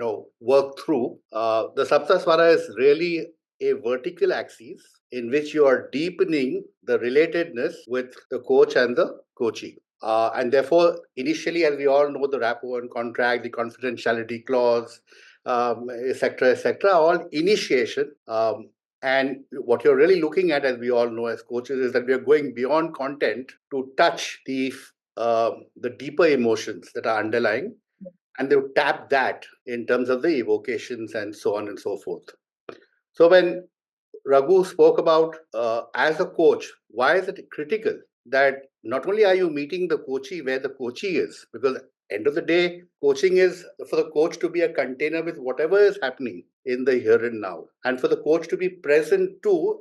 work through, the SaptaSwara is really a vertical axis in which you are deepening the relatedness with the coach and the coachee. And therefore, initially, as we all know, the rapport and contract, the confidentiality clause, et cetera, all initiation. And what you're really looking at, as we all know as coaches, is that we are going beyond content to touch the deeper emotions that are underlying, and they would tap that in terms of the evocations and so on and so forth. So when Raghu spoke about as a coach, why is it critical that not only are you meeting the coachee where the coachee is, because end of the day, coaching is for the coach to be a container with whatever is happening in the here and now, and for the coach to be present to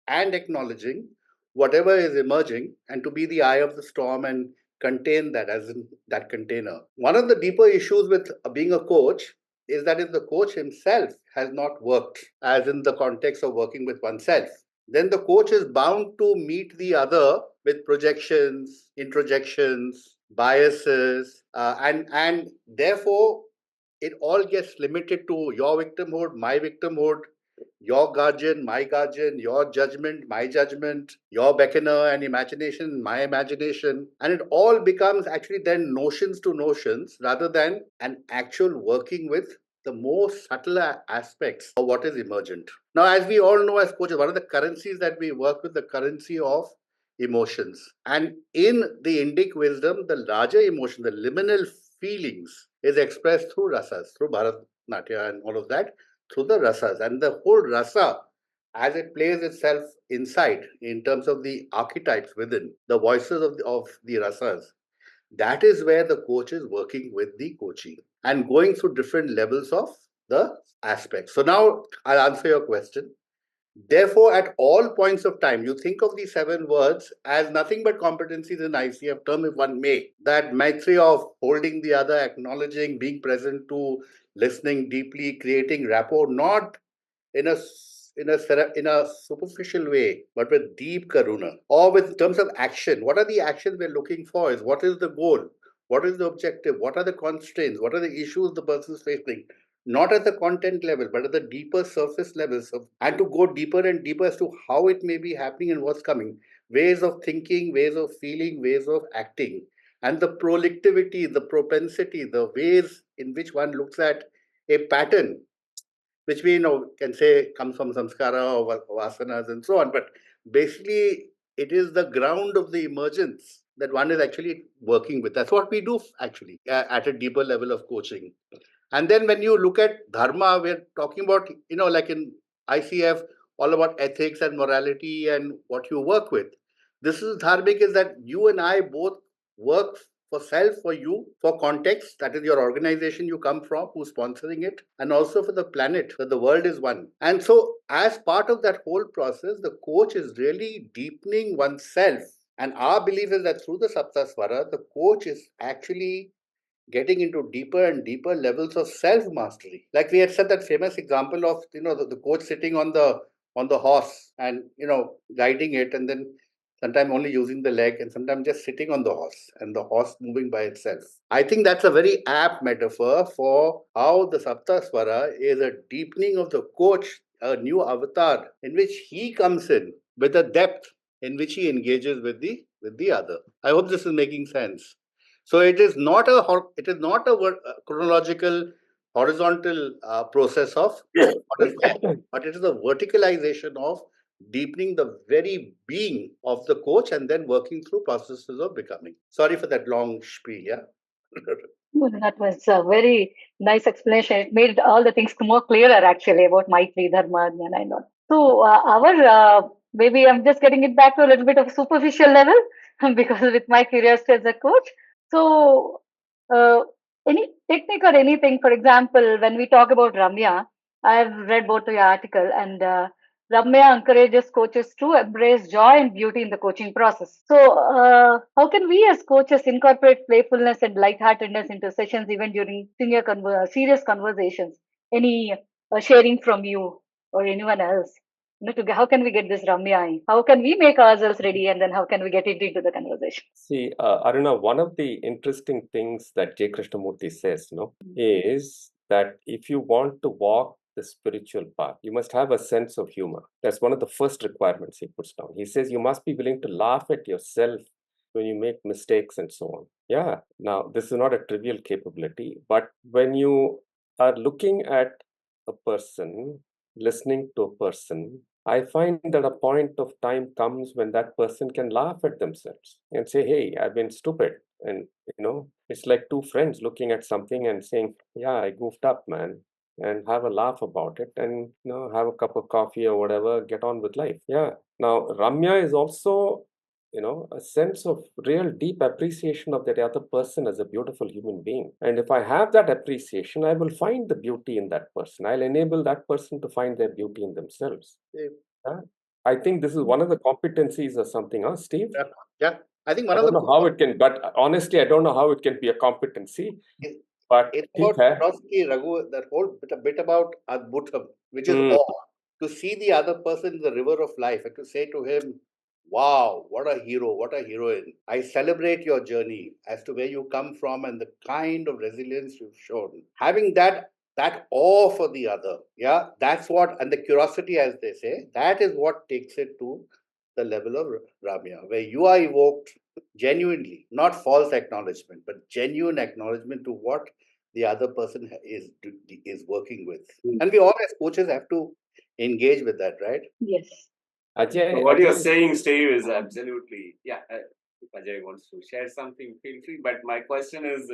and acknowledging whatever is emerging, and to be the eye of the storm and contain that as in that container. One of the deeper issues with being a coach is that if the coach himself has not worked, as in the context of working with oneself, then the coach is bound to meet the other with projections, introjections, biases, and therefore it all gets limited to your victimhood, my victimhood, your guardian, my guardian, your judgment, my judgment, your beckoner and imagination, my imagination. And it all becomes actually then notions to notions rather than an actual working with the more subtle aspects of what is emergent. Now, as we all know as coaches, one of the currencies that we work with, the currency of emotions. And in the Indic wisdom, the larger emotion, the liminal feelings, is expressed through rasas, through Bharatnatyam and all of that, through the rasas. And the whole rasa, as it plays itself inside in terms of the archetypes within, the voices of the rasas, that is where the coach is working with the coachee and going through different levels of the aspects. So now I'll answer your question. Therefore, at all points of time, you think of these 7 words as nothing but competencies in ICF term, if one may. That maitri of holding the other, acknowledging, being present to, listening deeply, creating rapport, not in a superficial way, but with deep karuna, or with terms of action. What are the actions we're looking for? Is what is the goal? What is the objective? What are the constraints? What are the issues the person is facing? Not at the content level, but at the deeper surface levels, and to go deeper and deeper as to how it may be happening and what's coming. Ways of thinking, ways of feeling, ways of acting, and the prolectivity, the propensity, the ways in which one looks at a pattern, which we can say comes from samskara or vasanas and so on. But basically, it is the ground of the emergence that one is actually working with. That's what we do actually at a deeper level of coaching. And then when you look at dharma, we're talking about, like in ICF, all about ethics and morality and what you work with. This is dharmic, is that you and I both work for self, for you, for context, that is your organization you come from, who's sponsoring it, and also for the planet, that the world is one. And so as part of that whole process, the coach is really deepening oneself. And our belief is that through the SaptaSwara, the coach is actually getting into deeper and deeper levels of self-mastery. Like we had said that famous example of, the coach sitting on the horse and, guiding it, and then sometimes only using the leg and sometimes just sitting on the horse and the horse moving by itself. I think that's a very apt metaphor for how the Saptaswara is a deepening of the coach, a new avatar in which he comes in with a depth in which he engages with the other. I hope this is making sense. So it is not a chronological horizontal process of but it is a verticalization of deepening the very being of the coach and then working through processes of becoming. Sorry for that long spiel, yeah? That was a very nice explanation. It made all the things more clearer actually about Maitri, Dharma, Jnana and all. So maybe I'm just getting it back to a little bit of superficial level because with my curiosity as a coach. So uh, any technique or anything, for example, when we talk about Ramya, I've read both your article and Ramya encourages coaches to embrace joy and beauty in the coaching process. So, how can we as coaches incorporate playfulness and lightheartedness into sessions even during serious conversations? Any sharing from you or anyone else? How can we get this Ramya in? How can we make ourselves ready and then how can we get it into the conversation? See, Aruna, one of the interesting things that J. Krishnamurti says, is that if you want to walk the spiritual path, you must have a sense of humor. That's one of the first requirements he puts down. He says you must be willing to laugh at yourself when you make mistakes and so on. Yeah. Now, this is not a trivial capability, but when you are looking at a person, listening to a person, I find that a point of time comes when that person can laugh at themselves and say, hey, I've been stupid. And, it's like two friends looking at something and saying, yeah, I goofed up, man. And have a laugh about it and, have a cup of coffee or whatever, get on with life. Yeah. Now, Ramya is also, a sense of real deep appreciation of that other person as a beautiful human being. And if I have that appreciation, I will find the beauty in that person. I'll enable that person to find their beauty in themselves. Yeah. I think this is one of the competencies or something, huh, Steve? Yeah. I think I one of don't the know how it can, but honestly, I don't know how it can be a competency. But it's ठीक about है. curiosity, Raghu, that whole bit about Adbhutam, which is awe. To see the other person in the river of life and to say to him, wow, what a hero, what a heroine. I celebrate your journey as to where you come from and the kind of resilience you've shown. Having that awe for the other, yeah, that's what, and the curiosity, as they say, that is what takes it to the level of Ramya, where you are evoked genuinely, not false acknowledgement, but genuine acknowledgement to what the other person is working with. And we all as coaches have to engage with that, right? Yes. Ajay, So what Ajay, you're saying, Steve, is absolutely, yeah. If Ajay wants to share something, feel free. But my question is,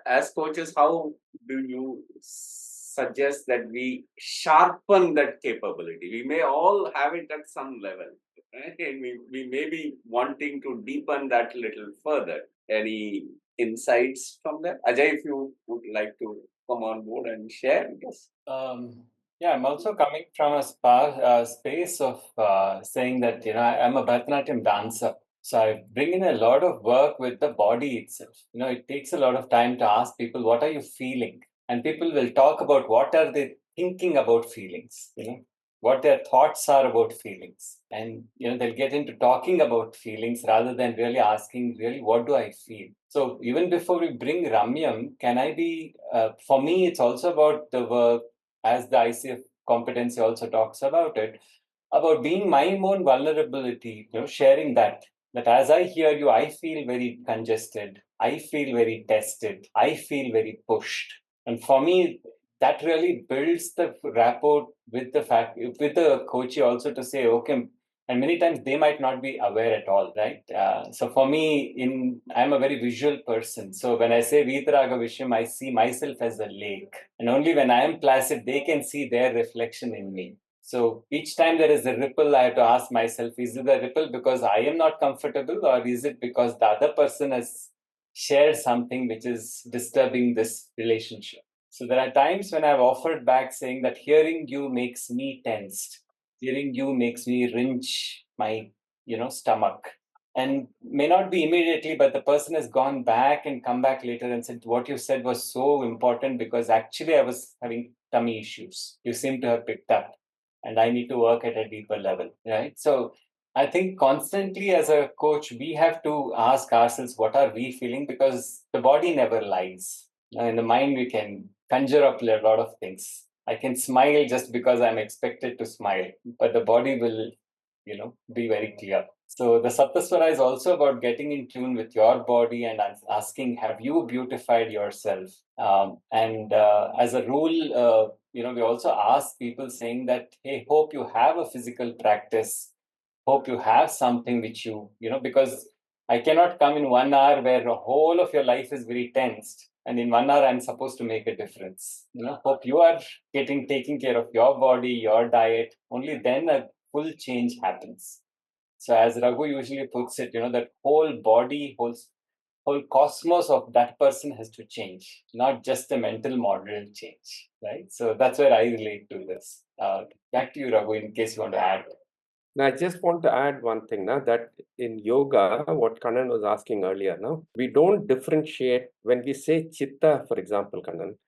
as coaches, how do you suggest that we sharpen that capability? We may all have it at some level, right? And we may be wanting to deepen that little further. Any insights from that? Ajay, if you would like to come on board and share, yes. Yeah, I'm also coming from a space of saying that, I'm a Bharatanatyam dancer. So I bring in a lot of work with the body itself. It takes a lot of time to ask people, what are you feeling? And people will talk about what are they thinking about feelings, what their thoughts are about feelings. And, they'll get into talking about feelings rather than really asking, really, what do I feel? So even before we bring Ramyam, can I be, for me, it's also about the work, as the ICF competency also talks about it, about being my own vulnerability, sharing that as I hear you, I feel very congested, I feel very tested, I feel very pushed. And for me, that really builds the rapport with the coachee also to say, okay, and many times they might not be aware at all, right? So for me, I'm a very visual person. So when I say Vitaraga Visham, I see myself as a lake. And only when I am placid, they can see their reflection in me. So each time there is a ripple, I have to ask myself, is it a ripple because I am not comfortable, or is it because the other person has shared something which is disturbing this relationship? So there are times when I've offered back saying that hearing you makes me tensed. Hearing you makes me wrench my, stomach. And may not be immediately, but the person has gone back and come back later and said, what you said was so important because actually I was having tummy issues. You seem to have picked up and I need to work at a deeper level, right? So I think constantly as a coach, we have to ask ourselves, what are we feeling? Because the body never lies. In the mind, we can conjure up a lot of things. I can smile just because I'm expected to smile, but the body will, be very clear. So the SaptaSwara is also about getting in tune with your body and asking, have you beautified yourself? And as a rule, we also ask people saying that, hey, hope you have a physical practice. Hope you have something which because I cannot come in 1 hour where the whole of your life is very tensed, and in 1 hour I'm supposed to make a difference. Hope you are taking care of your body, your diet. Only then a full change happens. So as Raghu usually puts it, that whole body, whole cosmos of that person has to change, not just the mental model change, right? So that's where I relate to this. Back to you, Raghu, in case you want to add. Now, I just want to add one thing now, that in yoga, what Kannan was asking earlier, now we don't differentiate when we say chitta, for example, Kannan.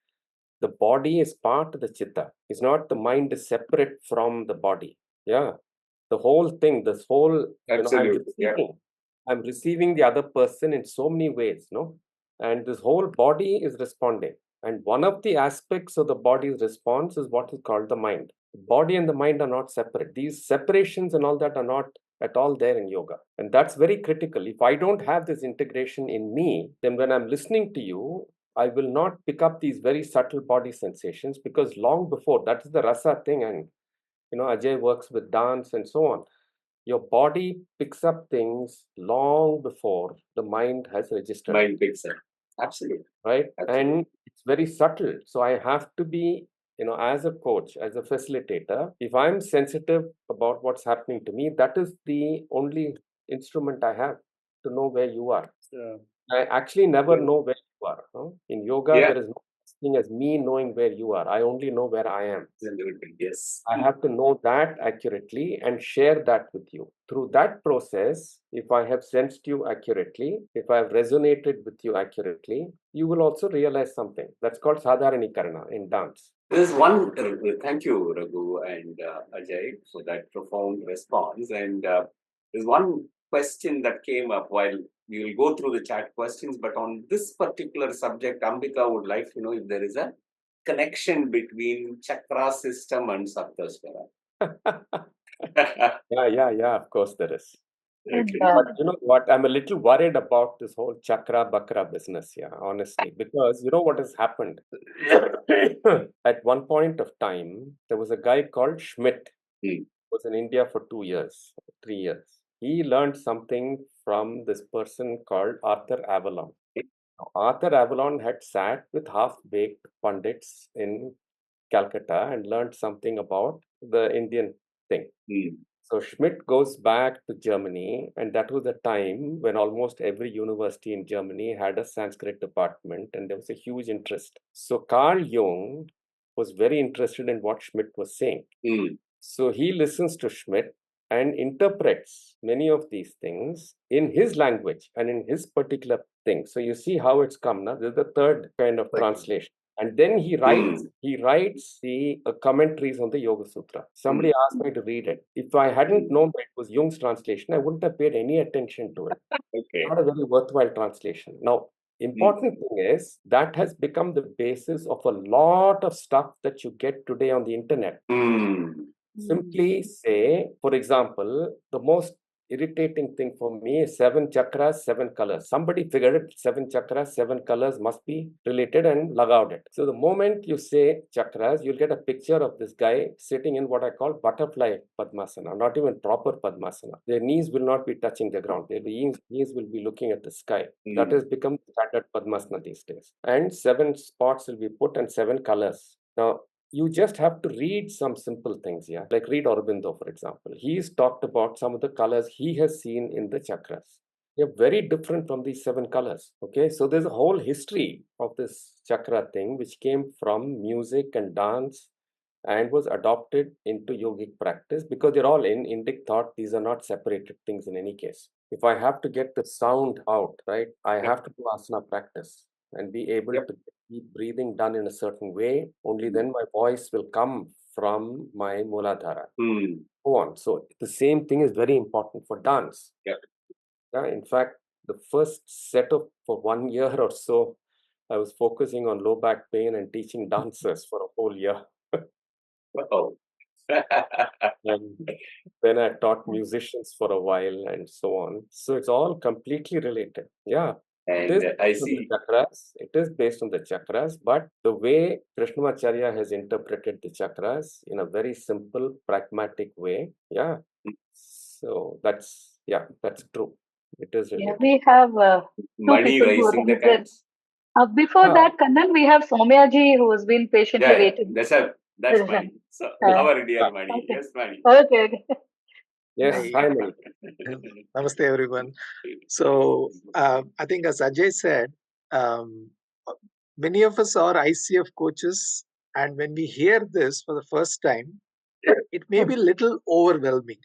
The body is part of the chitta. It's not the mind is separate from the body. Yeah. The whole thing, this whole, Absolutely. I'm receiving the other person in so many ways, no? And this whole body is responding. And one of the aspects of the body's response is what is called the mind. The body and the mind are not separate. These separations and all that are not at all there in yoga. And that's very critical. If I don't have this integration in me, then when I'm listening to you, I will not pick up these very subtle body sensations, because long before, that is the rasa thing. And Ajay works with dance and so on. Your body picks up things long before the mind has registered. Mind picks up. Absolutely. Right? Absolutely. And it's very subtle. So I have to be, as a coach, as a facilitator, if I'm sensitive about what's happening to me, that is the only instrument I have to know where you are. I actually never know where you are. Huh? In yoga, there is no such thing as me knowing where you are. I only know where I am. Absolutely. Yes. I have to know that accurately and share that with you. Through that process, if I have sensed you accurately, if I have resonated with you accurately, you will also realize something. That's called sadharanikarana in dance. There's one, thank you, Raghu and Ajay, for that profound response. And there's one question that came up while we will go through the chat questions, but on this particular subject, Ambika would like to know if there is a connection between chakra system and SaptaSwara. Yeah, of course there is. Okay. But you know what? I'm a little worried about this whole chakra bakra business here, honestly, because you know what has happened? At one point of time, there was a guy called Schmidt, who was in India for 2 years, 3 years. He learned something from this person called Arthur Avalon. Arthur Avalon had sat with half-baked pundits in Calcutta and learned something about the Indian thing. So Schmidt goes back to Germany, and that was the time when almost every university in Germany had a Sanskrit department, and there was a huge interest. So Carl Jung was very interested in what Schmidt was saying. So he listens to Schmidt and interprets many of these things in his language and in his particular thing. So you see how it's come now. There's the third kind of translation. And then he writes the commentaries on the Yoga Sutra. Somebody asked me to read it. If I hadn't known that it was Jung's translation, I wouldn't have paid any attention to it. Okay. Not a very worthwhile translation. Now, important thing is that has become the basis of a lot of stuff that you get today on the internet. Simply say, for example, the most irritating thing for me is 7 chakras, 7 colors. Somebody figured it, 7 chakras, 7 colors must be related and lagaved it. So the moment you say chakras, you'll get a picture of this guy sitting in what I call butterfly Padmasana, not even proper Padmasana. Their knees will not be touching the ground. Their knees will be looking at the sky. That has become standard Padmasana these days. And 7 spots will be put and 7 colors. Now, you just have to read some simple things here, like read Aurobindo, for example. He's talked about some of the colors he has seen in the chakras. They're very different from these 7 colors. Okay, so there's a whole history of this chakra thing, which came from music and dance and was adopted into yogic practice, because they're all in Indic thought. These are not separated things in any case. If I have to get the sound out, right, I have to do asana practice and be able to keep breathing done in a certain way. Only then my voice will come from my Muladhara. Go on. So the same thing is very important for dance. In fact, the first setup for 1 year or so, I was focusing on low back pain and teaching dancers for a whole year. And then I taught musicians for a while and so on. So it's all completely related. Yeah. And I see. It is based on the chakras, but the way Krishnamacharya has interpreted the chakras in a very simple, pragmatic way. Yeah. So that's true. It is Yeah, related. we have two Money people who are raising the represented. cats. Before that, Kannan, we have Soumya ji who has been patiently Yeah, waiting. that's Money. So our dear Money. Okay. Yes, Money. Okay. Yes, Hi. finally. Namaste, everyone. So, I think as Ajay said, um, many of us are ICF coaches, and when we hear this for the first time, it may be a little overwhelming.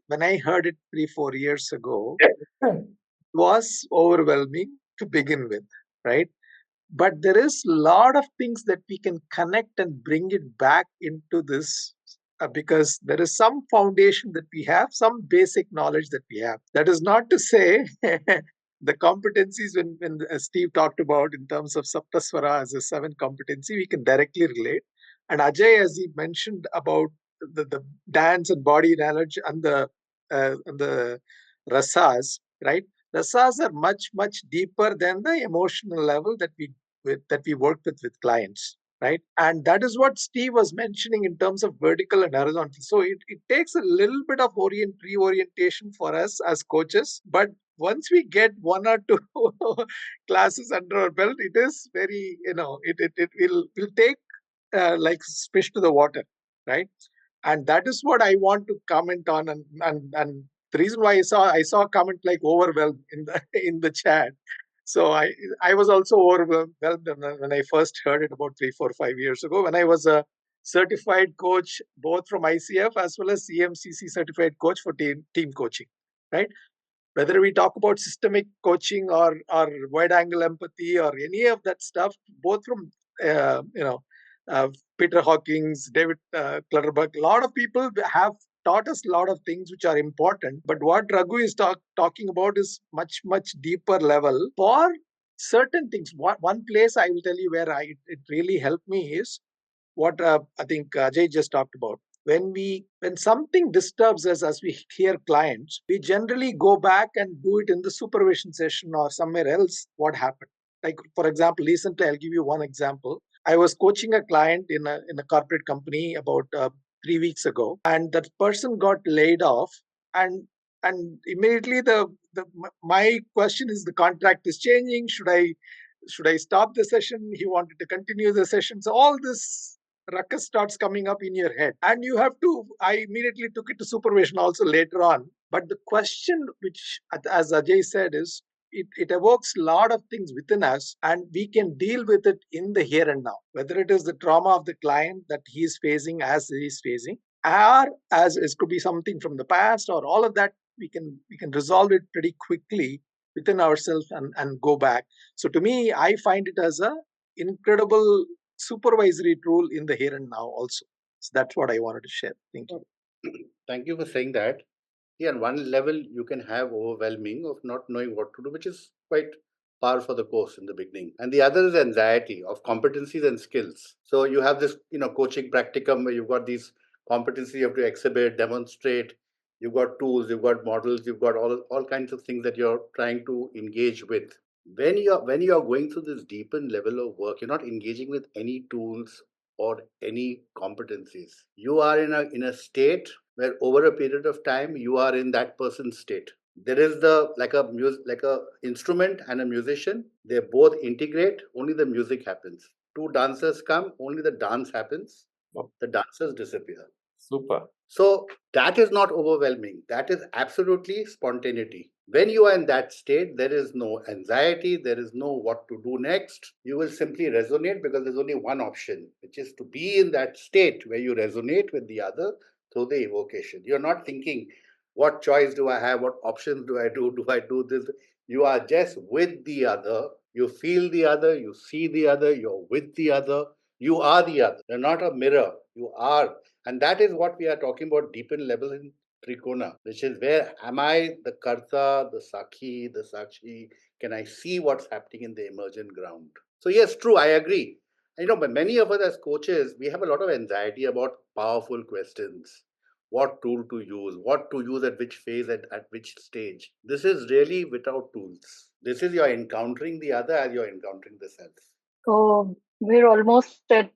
When I heard it 3-4 years ago, it was overwhelming to begin with, right? But there is a lot of things that we can connect and bring it back into this, because there is some foundation that we have, some basic knowledge that we have. That is not to say the competencies when Steve talked about in terms of SaptaSwara as a 7 competency, we can directly relate. And Ajay, as he mentioned about the dance and body knowledge and the rasas, right? Rasas are much deeper than the emotional level that we work with clients, right? And that is what Steve was mentioning in terms of vertical and horizontal. So it takes a little bit of reorientation for us as coaches, but once we get 1 or 2 classes under our belt, it is very, it will take like fish to the water, right? And that is what I want to comment on. And the reason why I saw a comment like overwhelmed in the in the chat. So I was also overwhelmed when I first heard it about 3, 4, 5 years ago, when I was a certified coach both from ICF as well as CMCC certified coach for team coaching, right? Whether we talk about systemic coaching or wide angle empathy or any of that stuff, both from uh, you know uh, Peter Hawkins, David Clutterbuck, a lot of people have taught us a lot of things which are important. But what Raghu is talking about is much deeper level for certain things. One place I will tell you where it really helped me is what I think Ajay just talked about. When something disturbs us as we hear clients, we generally go back and do it in the supervision session or somewhere else. What happened? Like for example, recently I'll give you one example. I was coaching a client in a corporate company about 3 weeks ago, and that person got laid off, and immediately my question is, the contract is changing. Should I stop the session? He wanted to continue the session. So all this ruckus starts coming up in your head, and you have to. I immediately took it to supervision also later on. But the question, which, as Ajay said, is it evokes a lot of things within us, and we can deal with it in the here and now. Whether it is the trauma of the client that he is facing, as he is facing, or as it could be something from the past, or all of that, we can resolve it pretty quickly within ourselves and go back. So to me, I find it as a incredible supervisory tool in the here and now also. So that's what I wanted to share. Thank you. Thank you for saying that. Yeah, on one level, you can have overwhelming of not knowing what to do, which is quite par for the course in the beginning. And the other is anxiety of competencies and skills. So you have this, coaching practicum where you've got these competencies you have to exhibit, demonstrate. You've got tools, you've got models, you've got all kinds of things that you're trying to engage with. When you're going through this deepened level of work, you're not engaging with any tools or any competencies. You are in a state where over a period of time you are in that person's state. There is like a instrument and a musician. They both integrate. Only the music happens. Two dancers come. Only the dance happens. The dancers disappear. Super. So that is not overwhelming. That is absolutely spontaneity. When you are in that state, there is no anxiety, there is no what to do next. You will simply resonate because there's only one option, which is to be in that state where you resonate with the other through the evocation. You're not thinking, what choice do I have? What options do I do? Do I do this? You are just with the other. You feel the other, you see the other, you're with the other, you are the other. You're not a mirror, you are. And that is what we are talking about deepened level in Trikona, which is where am I the Karta, the Sakhi, the Sakshi? Can I see what's happening in the emergent ground? So, yes, true, I agree. But many of us as coaches, we have a lot of anxiety about powerful questions. What tool to use, what to use at which phase, at which stage. This is really without tools. This is you're encountering the other as you're encountering the self. Oh, We're almost at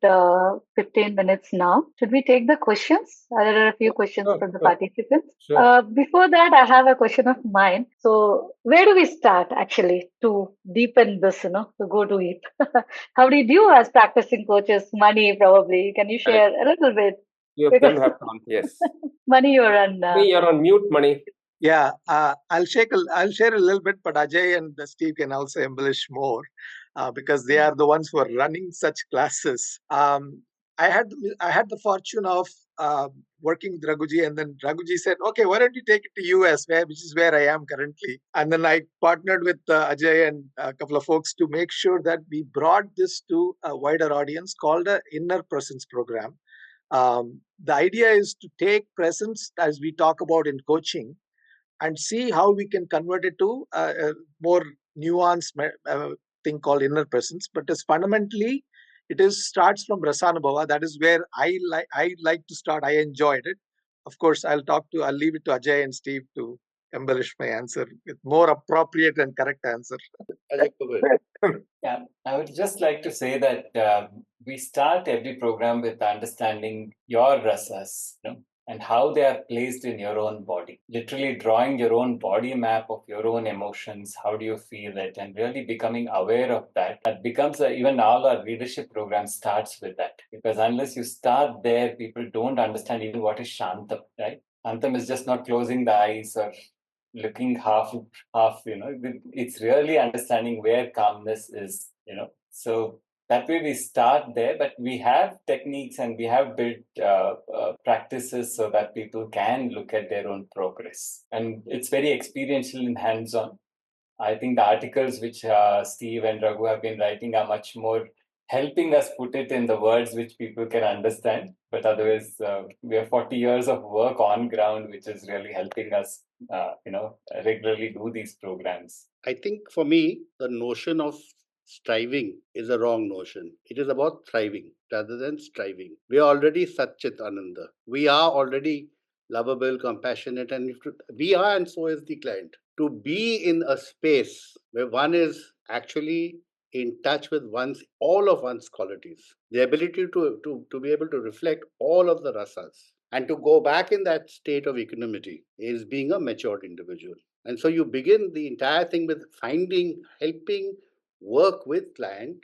15 minutes now. Should we take the questions? There are a few questions from the participants. Sure. Before that, I have a question of mine. So, where do we start actually to deepen this, to go to it? How did you, as practicing coaches, Mani, probably? Can you share a little bit? Few of them have come, yes. Mani, you're on. You're on mute, Mani. Yeah, I'll share a little bit, but Ajay and Steve can also embellish more because they are the ones who are running such classes. I had the fortune of working with Raghuji, and then Raghuji said, "Okay, why don't you take it to US, which is where I am currently?" And then I partnered with Ajay and a couple of folks to make sure that we brought this to a wider audience called a Inner Presence Program. The idea is to take presence, as we talk about in coaching, and see how we can convert it to a more nuanced thing called inner presence. But as fundamentally, starts from Rasanubhava. That is where I like to start. I enjoyed it. Of course, I'll leave it to Ajay and Steve to embellish my answer with more appropriate and correct answer. Yeah, I would just like to say that we start every program with understanding your rasas, and how they are placed in your own body. Literally drawing your own body map of your own emotions, how do you feel it, and really becoming aware of that. That becomes, even all our leadership program starts with that. Because unless you start there, people don't understand even what is Shantam, right? Shantam is just not closing the eyes or looking half, it's really understanding where calmness is, So that way we start there, but we have techniques and we have built practices so that people can look at their own progress. And it's very experiential and hands-on. I think the articles which Steve and Raghu have been writing are much more helping us put it in the words which people can understand. But otherwise, we have 40 years of work on ground, which is really helping us, regularly do these programs. I think for me, the notion of striving is a wrong notion. It is about thriving rather than striving. We are already Satchit Ananda. We are already lovable, compassionate, and we are, and so is the client. To be in a space where one is actually in touch with all of one's qualities, the ability to be able to reflect all of the rasas and to go back in that state of equanimity is being a matured individual. And so you begin the entire thing with helping work with client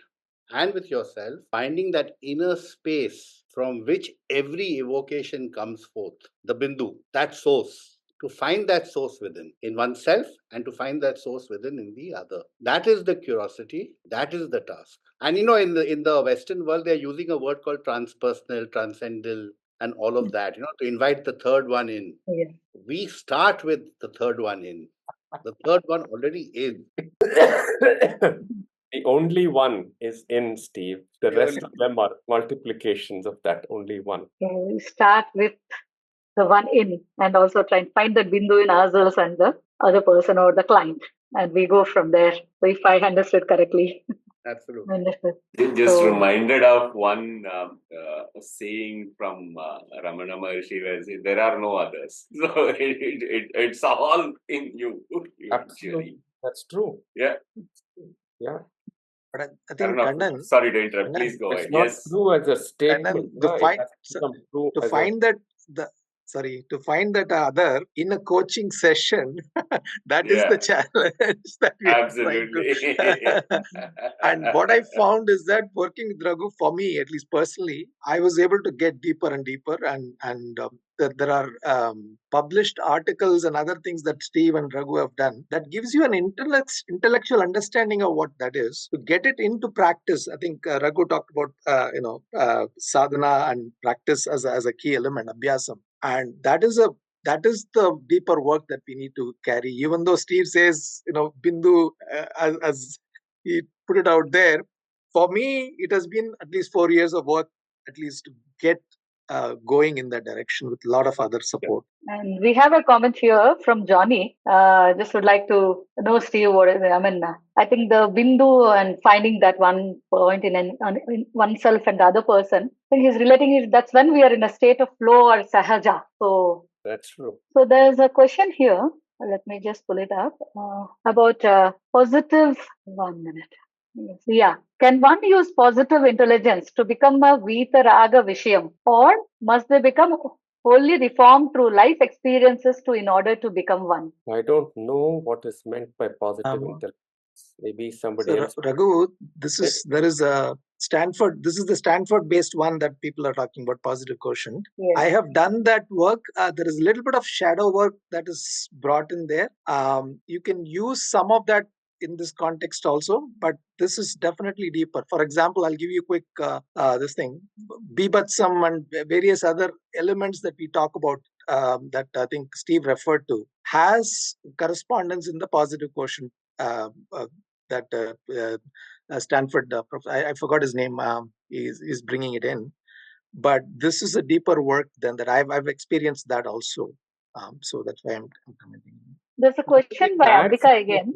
and with yourself, finding that inner space from which every evocation comes forth, the bindu, that source, to find that source within in oneself and to find that source within in the other. That is the curiosity. That is the task. And in the Western world, they're using a word called transpersonal, transcendental, and all of that, to invite the third one in. Yeah. We start with the third one in. The third one already is. The only one is in, Steve. The rest of them are multiplications of that only one. We start with the one in and also try and find the bindu in ourselves and the other person or the client. And we go from there. So if I understood correctly. Absolutely. Just reminded of one saying from Ramana Maharshi, where there are no others. So it's all in you. Absolutely. That's true. Yeah. Yeah. But I think Kannan, sorry to interrupt. Please go ahead. Yes. Not true as a statement. To find that other in a coaching session, that is the challenge that we absolutely. And what I found is that working with Raghu, for me, at least personally, I was able to get deeper and deeper, and there are published articles and other things that Steve and Raghu have done that gives you an intellectual understanding of what that is. To get it into practice, I think Raghu talked about sadhana and practice as a key element, abhyasam. And that is the deeper work that we need to carry. Even though Steve says, Bindu, as he put it out there, for me, it has been at least 4 years of work, at least to get going in that direction with a lot of other support. And we have a comment here from Johnny. Just would like to know, Steve, what is it? I mean, I think the bindu and finding that one point in oneself and the other person, I think he's relating it. That's when we are in a state of flow or sahaja. So that's true. So there's a question here. Let me just pull it up about positive. 1 minute. Yeah. Can one use positive intelligence to become a Vitaraga Vishayam, or must they become wholly reformed through life experiences in order to become one? I don't know what is meant by positive Um, intelligence. Maybe somebody So else. Raghu, there is a Stanford. This is the Stanford-based one that people are talking about, positive quotient. Yes. I have done that work. There is a little bit of shadow work that is brought in there. You can use some of that in this context also, but this is definitely deeper. For example, I'll give you a quick this thing, Bibatsam and various other elements that we talk about that I think Steve referred to has correspondence in the positive quotient uh, uh, that Stanford, I forgot his name, is bringing it in. But this is a deeper work than that. I've experienced that also. So that's why I'm commenting. There's a question by Ambika again.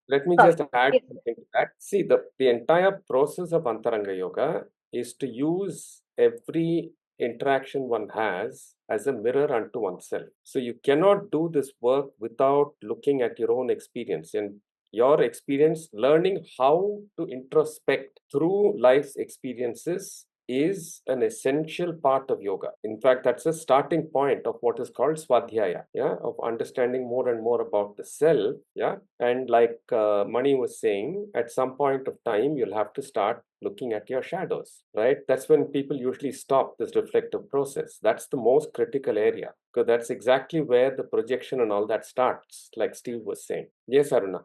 Let me Sorry. just add Yes. something to that. See, the entire process of Antaranga Yoga is to use every interaction one has as a mirror unto oneself. So you cannot do this work without looking at your own experience and your experience, learning how to introspect through life's experiences is an essential part of yoga. In fact, that's a starting point of what is called swadhyaya, of understanding more and more about the self, and like Mani was saying, at some point of time, you'll have to start looking at your shadows, right? That's when people usually stop this reflective process. That's the most critical area, because that's exactly where the projection and all that starts, like Steve was saying. Yes, Aruna.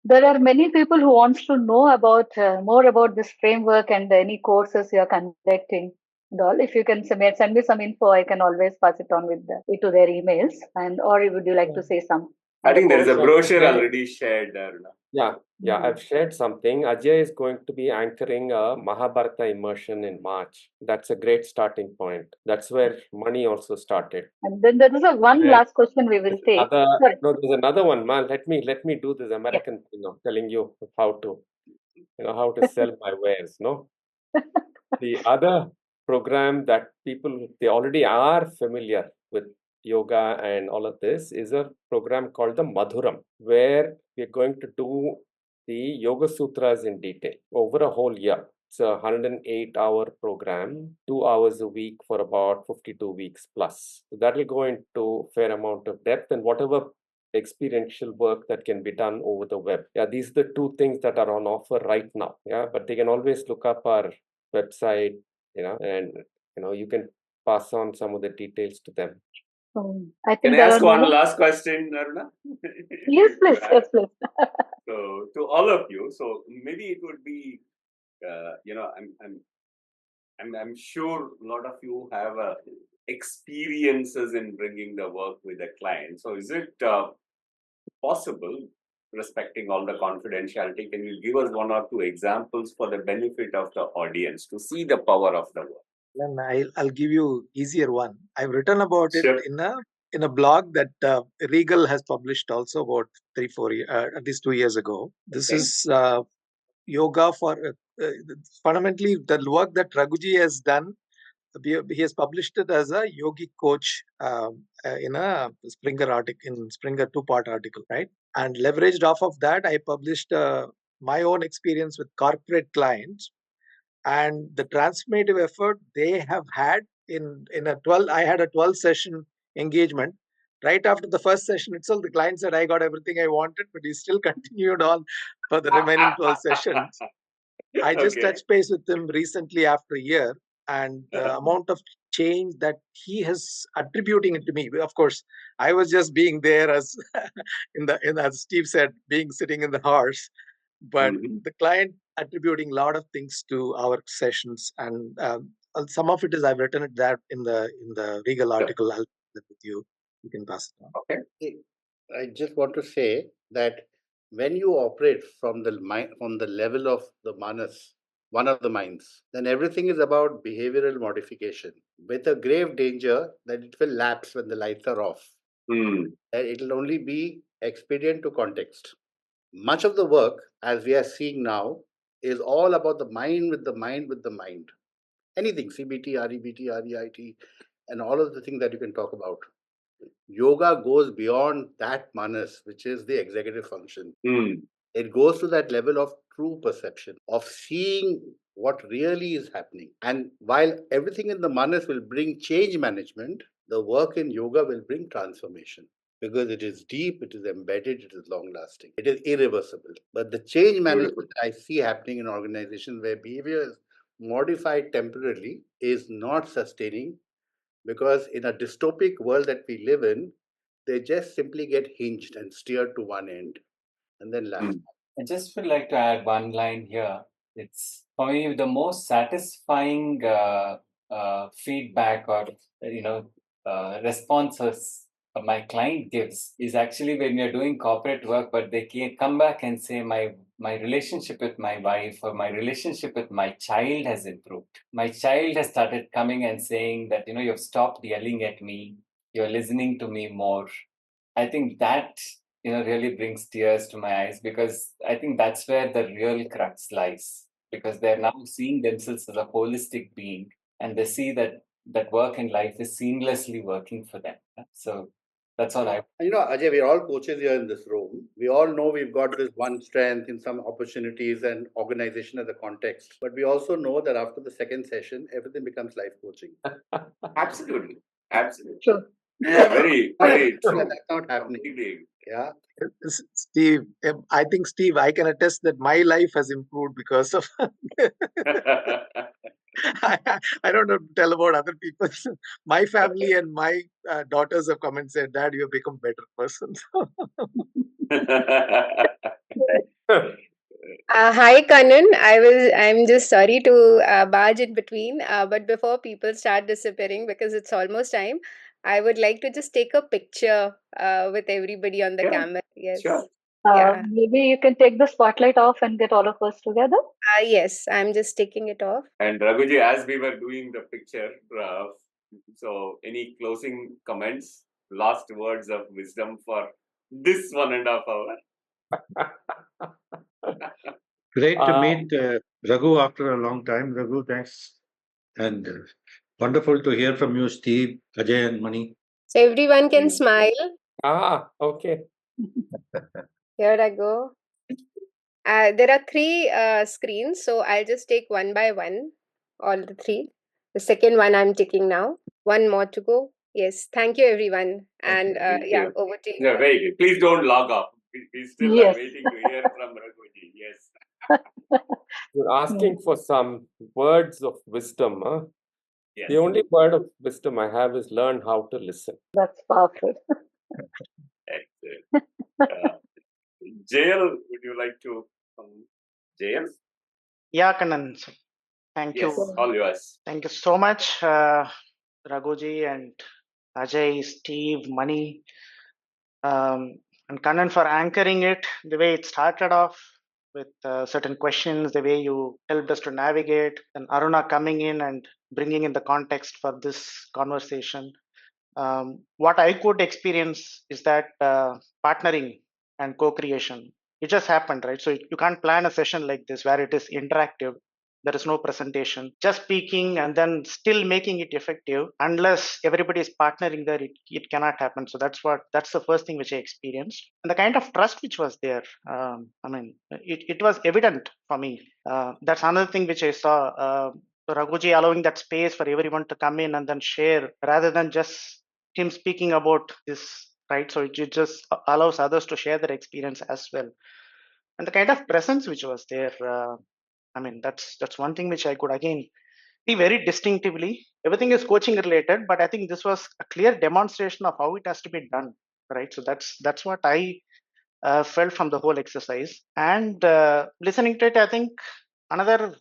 There are many people who wants to know about more about this framework and any courses you are conducting and all. If you can send me some info, I can always pass it on to their emails. And or would you like to say some? I think there is a So, brochure Ajay, already shared, Aruna. Yeah, I've shared something. Ajay is going to be anchoring a Mahabharata immersion in March. That's a great starting point. That's where Mani also started. And then there is one And last question we will take. Sorry. no, there's another one, man. Let me do this American thing of telling you how to sell my wares, no? The other program that people, they already are familiar with yoga and all of this is a program called the Madhuram, where we're going to do the Yoga Sutras in detail over a whole year. It's a 108-hour program, 2 hours a week for about 52 weeks plus. So that will go into a fair amount of depth, and whatever experiential work that can be done over the web. Yeah, these are the two things that are on offer right now. Yeah, but they can always look up our website, and you can pass on some of the details to them. I Can think I there ask are one last question, Aruna? Yes, please. Yes, please. So to all of you, so maybe it would be, I'm sure a lot of you have experiences in bringing the work with a client. So is it possible, respecting all the confidentiality, can you give us one or two examples for the benefit of the audience to see the power of the work? Then I'll give you easier one. I've written about Sure. it in a blog that Regal has published also about 3-4 years, at least 2 years ago. This is yoga for fundamentally the work that Raghuji has done. He has published it as a yogic coach in a Springer article, in Springer 2-part article, right? And leveraged off of that, I published my own experience with corporate clients and the transformative effort they have had in a 12. I had a 12-session engagement. Right after the first session itself, the client said, I got everything I wanted, but he still continued on for the remaining 12 sessions. I just touched base with him recently after a year, and the amount of change that he is attributing it to me. Of course, I was just being there as as Steve said, being sitting in the horse, but the client attributing a lot of things to our sessions, and some of it is I've written it that in the Regal article. I'll share it with you. You can pass it on. Okay. I just want to say that when you operate from the level of the manas, one of the minds, then everything is about behavioral modification, with a grave danger that it will lapse when the lights are off. And it will only be expedient to context. Much of the work, as we are seeing now, is all about the mind with the mind with the mind. Anything, CBT, REBT, REIT, and all of the things that you can talk about. Yoga goes beyond that manas, which is the executive function. It goes to that level of true perception, of seeing what really is happening. And while everything in the manas will bring change management, the work in yoga will bring transformation. Because it is deep, it is embedded, it is long lasting, it is irreversible. But the change management I see happening in organizations where behavior is modified temporarily is not sustaining, because in a dystopic world that we live in, they just simply get hinged and steered to one end and then left. I just would like to add one line here. It's for me the most satisfying feedback or responses my client gives is actually when you're doing corporate work, but they can come back and say my relationship with my wife or my relationship with my child has improved. My child has started coming and saying that you've stopped yelling at me, you're listening to me more. I think that really brings tears to my eyes, because I think that's where the real crux lies, because they're now seeing themselves as a holistic being, and they see that work in life is seamlessly working for them. So that's all I. Ajay, we're all coaches here in this room. We all know we've got this one strength in some opportunities and organization as a context. But we also know that after the second session, everything becomes life coaching. Absolutely. Absolutely. True. Yeah, very, very true. That's not happening. Yeah. Steve, I think, Steve, I can attest that my life has improved because of. I don't know to tell about other people. My family and my daughters have come and said, "Dad, you have become a better person." Hi, Kanan. I'm just sorry to barge in between. But before people start disappearing, because it's almost time, I would like to just take a picture with everybody on the camera. Yes. Sure. Yeah. Maybe you can take the spotlight off and get all of us together. Yes, I'm just taking it off. And Raghuji, as we were doing the picture, so any closing comments, last words of wisdom for this 1.5 hour? Great to meet Raghu after a long time. Raghu, thanks. And wonderful to hear from you, Steve, Ajay, and Mani. So everyone can smile. Okay. Here I go. There are three screens, so I'll just take one by one, all the three. The second one I'm taking now. One more to go. Yes, thank you, everyone. And yeah, over to you. Yeah, very good. Please don't log off. We still are waiting to hear from Raghuji. Yes. You're asking for some words of wisdom, huh? Yes. The only word of wisdom I have is learn how to listen. That's powerful. Excellent. Jail, would you like to Jail? Yeah, Kanan. Thank Yes, you. all yours. Thank you so much, Raghuji and Ajay, Steve, Mani, and Kanan for anchoring it the way it started off with certain questions, the way you helped us to navigate, and Aruna coming in and bringing in the context for this conversation. What I could experience is that partnering and co-creation, it just happened, right? So you can't plan a session like this where it is interactive. There is no presentation, just speaking and then still making it effective. Unless everybody is partnering there, it cannot happen. So that's the first thing which I experienced. And the kind of trust which was there, it was evident for me. That's another thing which I saw. Raghuji allowing that space for everyone to come in and then share rather than just him speaking about this, right? So it just allows others to share their experience as well. And the kind of presence which was there, that's one thing which I could again see very distinctively. Everything is coaching related, but I think this was a clear demonstration of how it has to be done, right? So that's what I felt from the whole exercise. And listening to it, I think another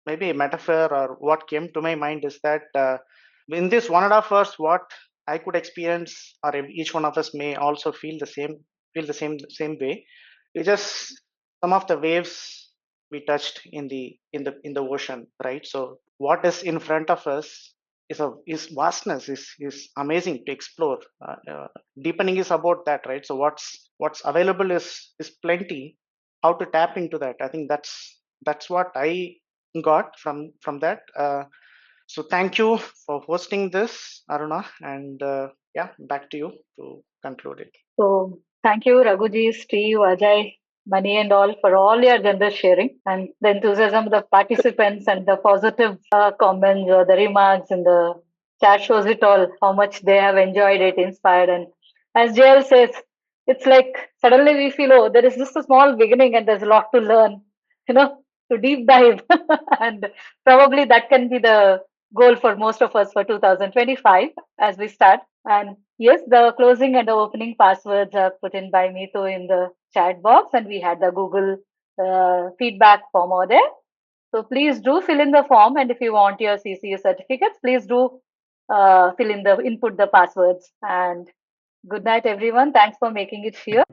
maybe a metaphor or what came to my mind is that in this 1.5 hours, what I could experience, or each one of us may also feel the same way. It's just some of the waves we touched in the ocean, right? So what is in front of us is vastness, is amazing to explore. Deepening is about that, right? So what's available is plenty. How to tap into that? I think that's what I got from that. So thank you for hosting this, Aruna, and yeah, back to you to conclude it. So thank you, Raghuji, Steve, Ajay, Mani and all, for all your generous sharing and the enthusiasm of the participants and the positive comments or the remarks in the chat shows it all, how much they have enjoyed it, inspired. And as JL says, it's like suddenly we feel, oh, there is just a small beginning and there's a lot to learn, to deep dive. And probably that can be the goal for most of us for 2025 as we start. And yes, the closing and the opening passwords are put in by Meetu in the chat box, and we had the Google feedback form over there. So please do fill in the form, and if you want your CCU certificates, please do input the passwords. And good night, everyone. Thanks for making it here.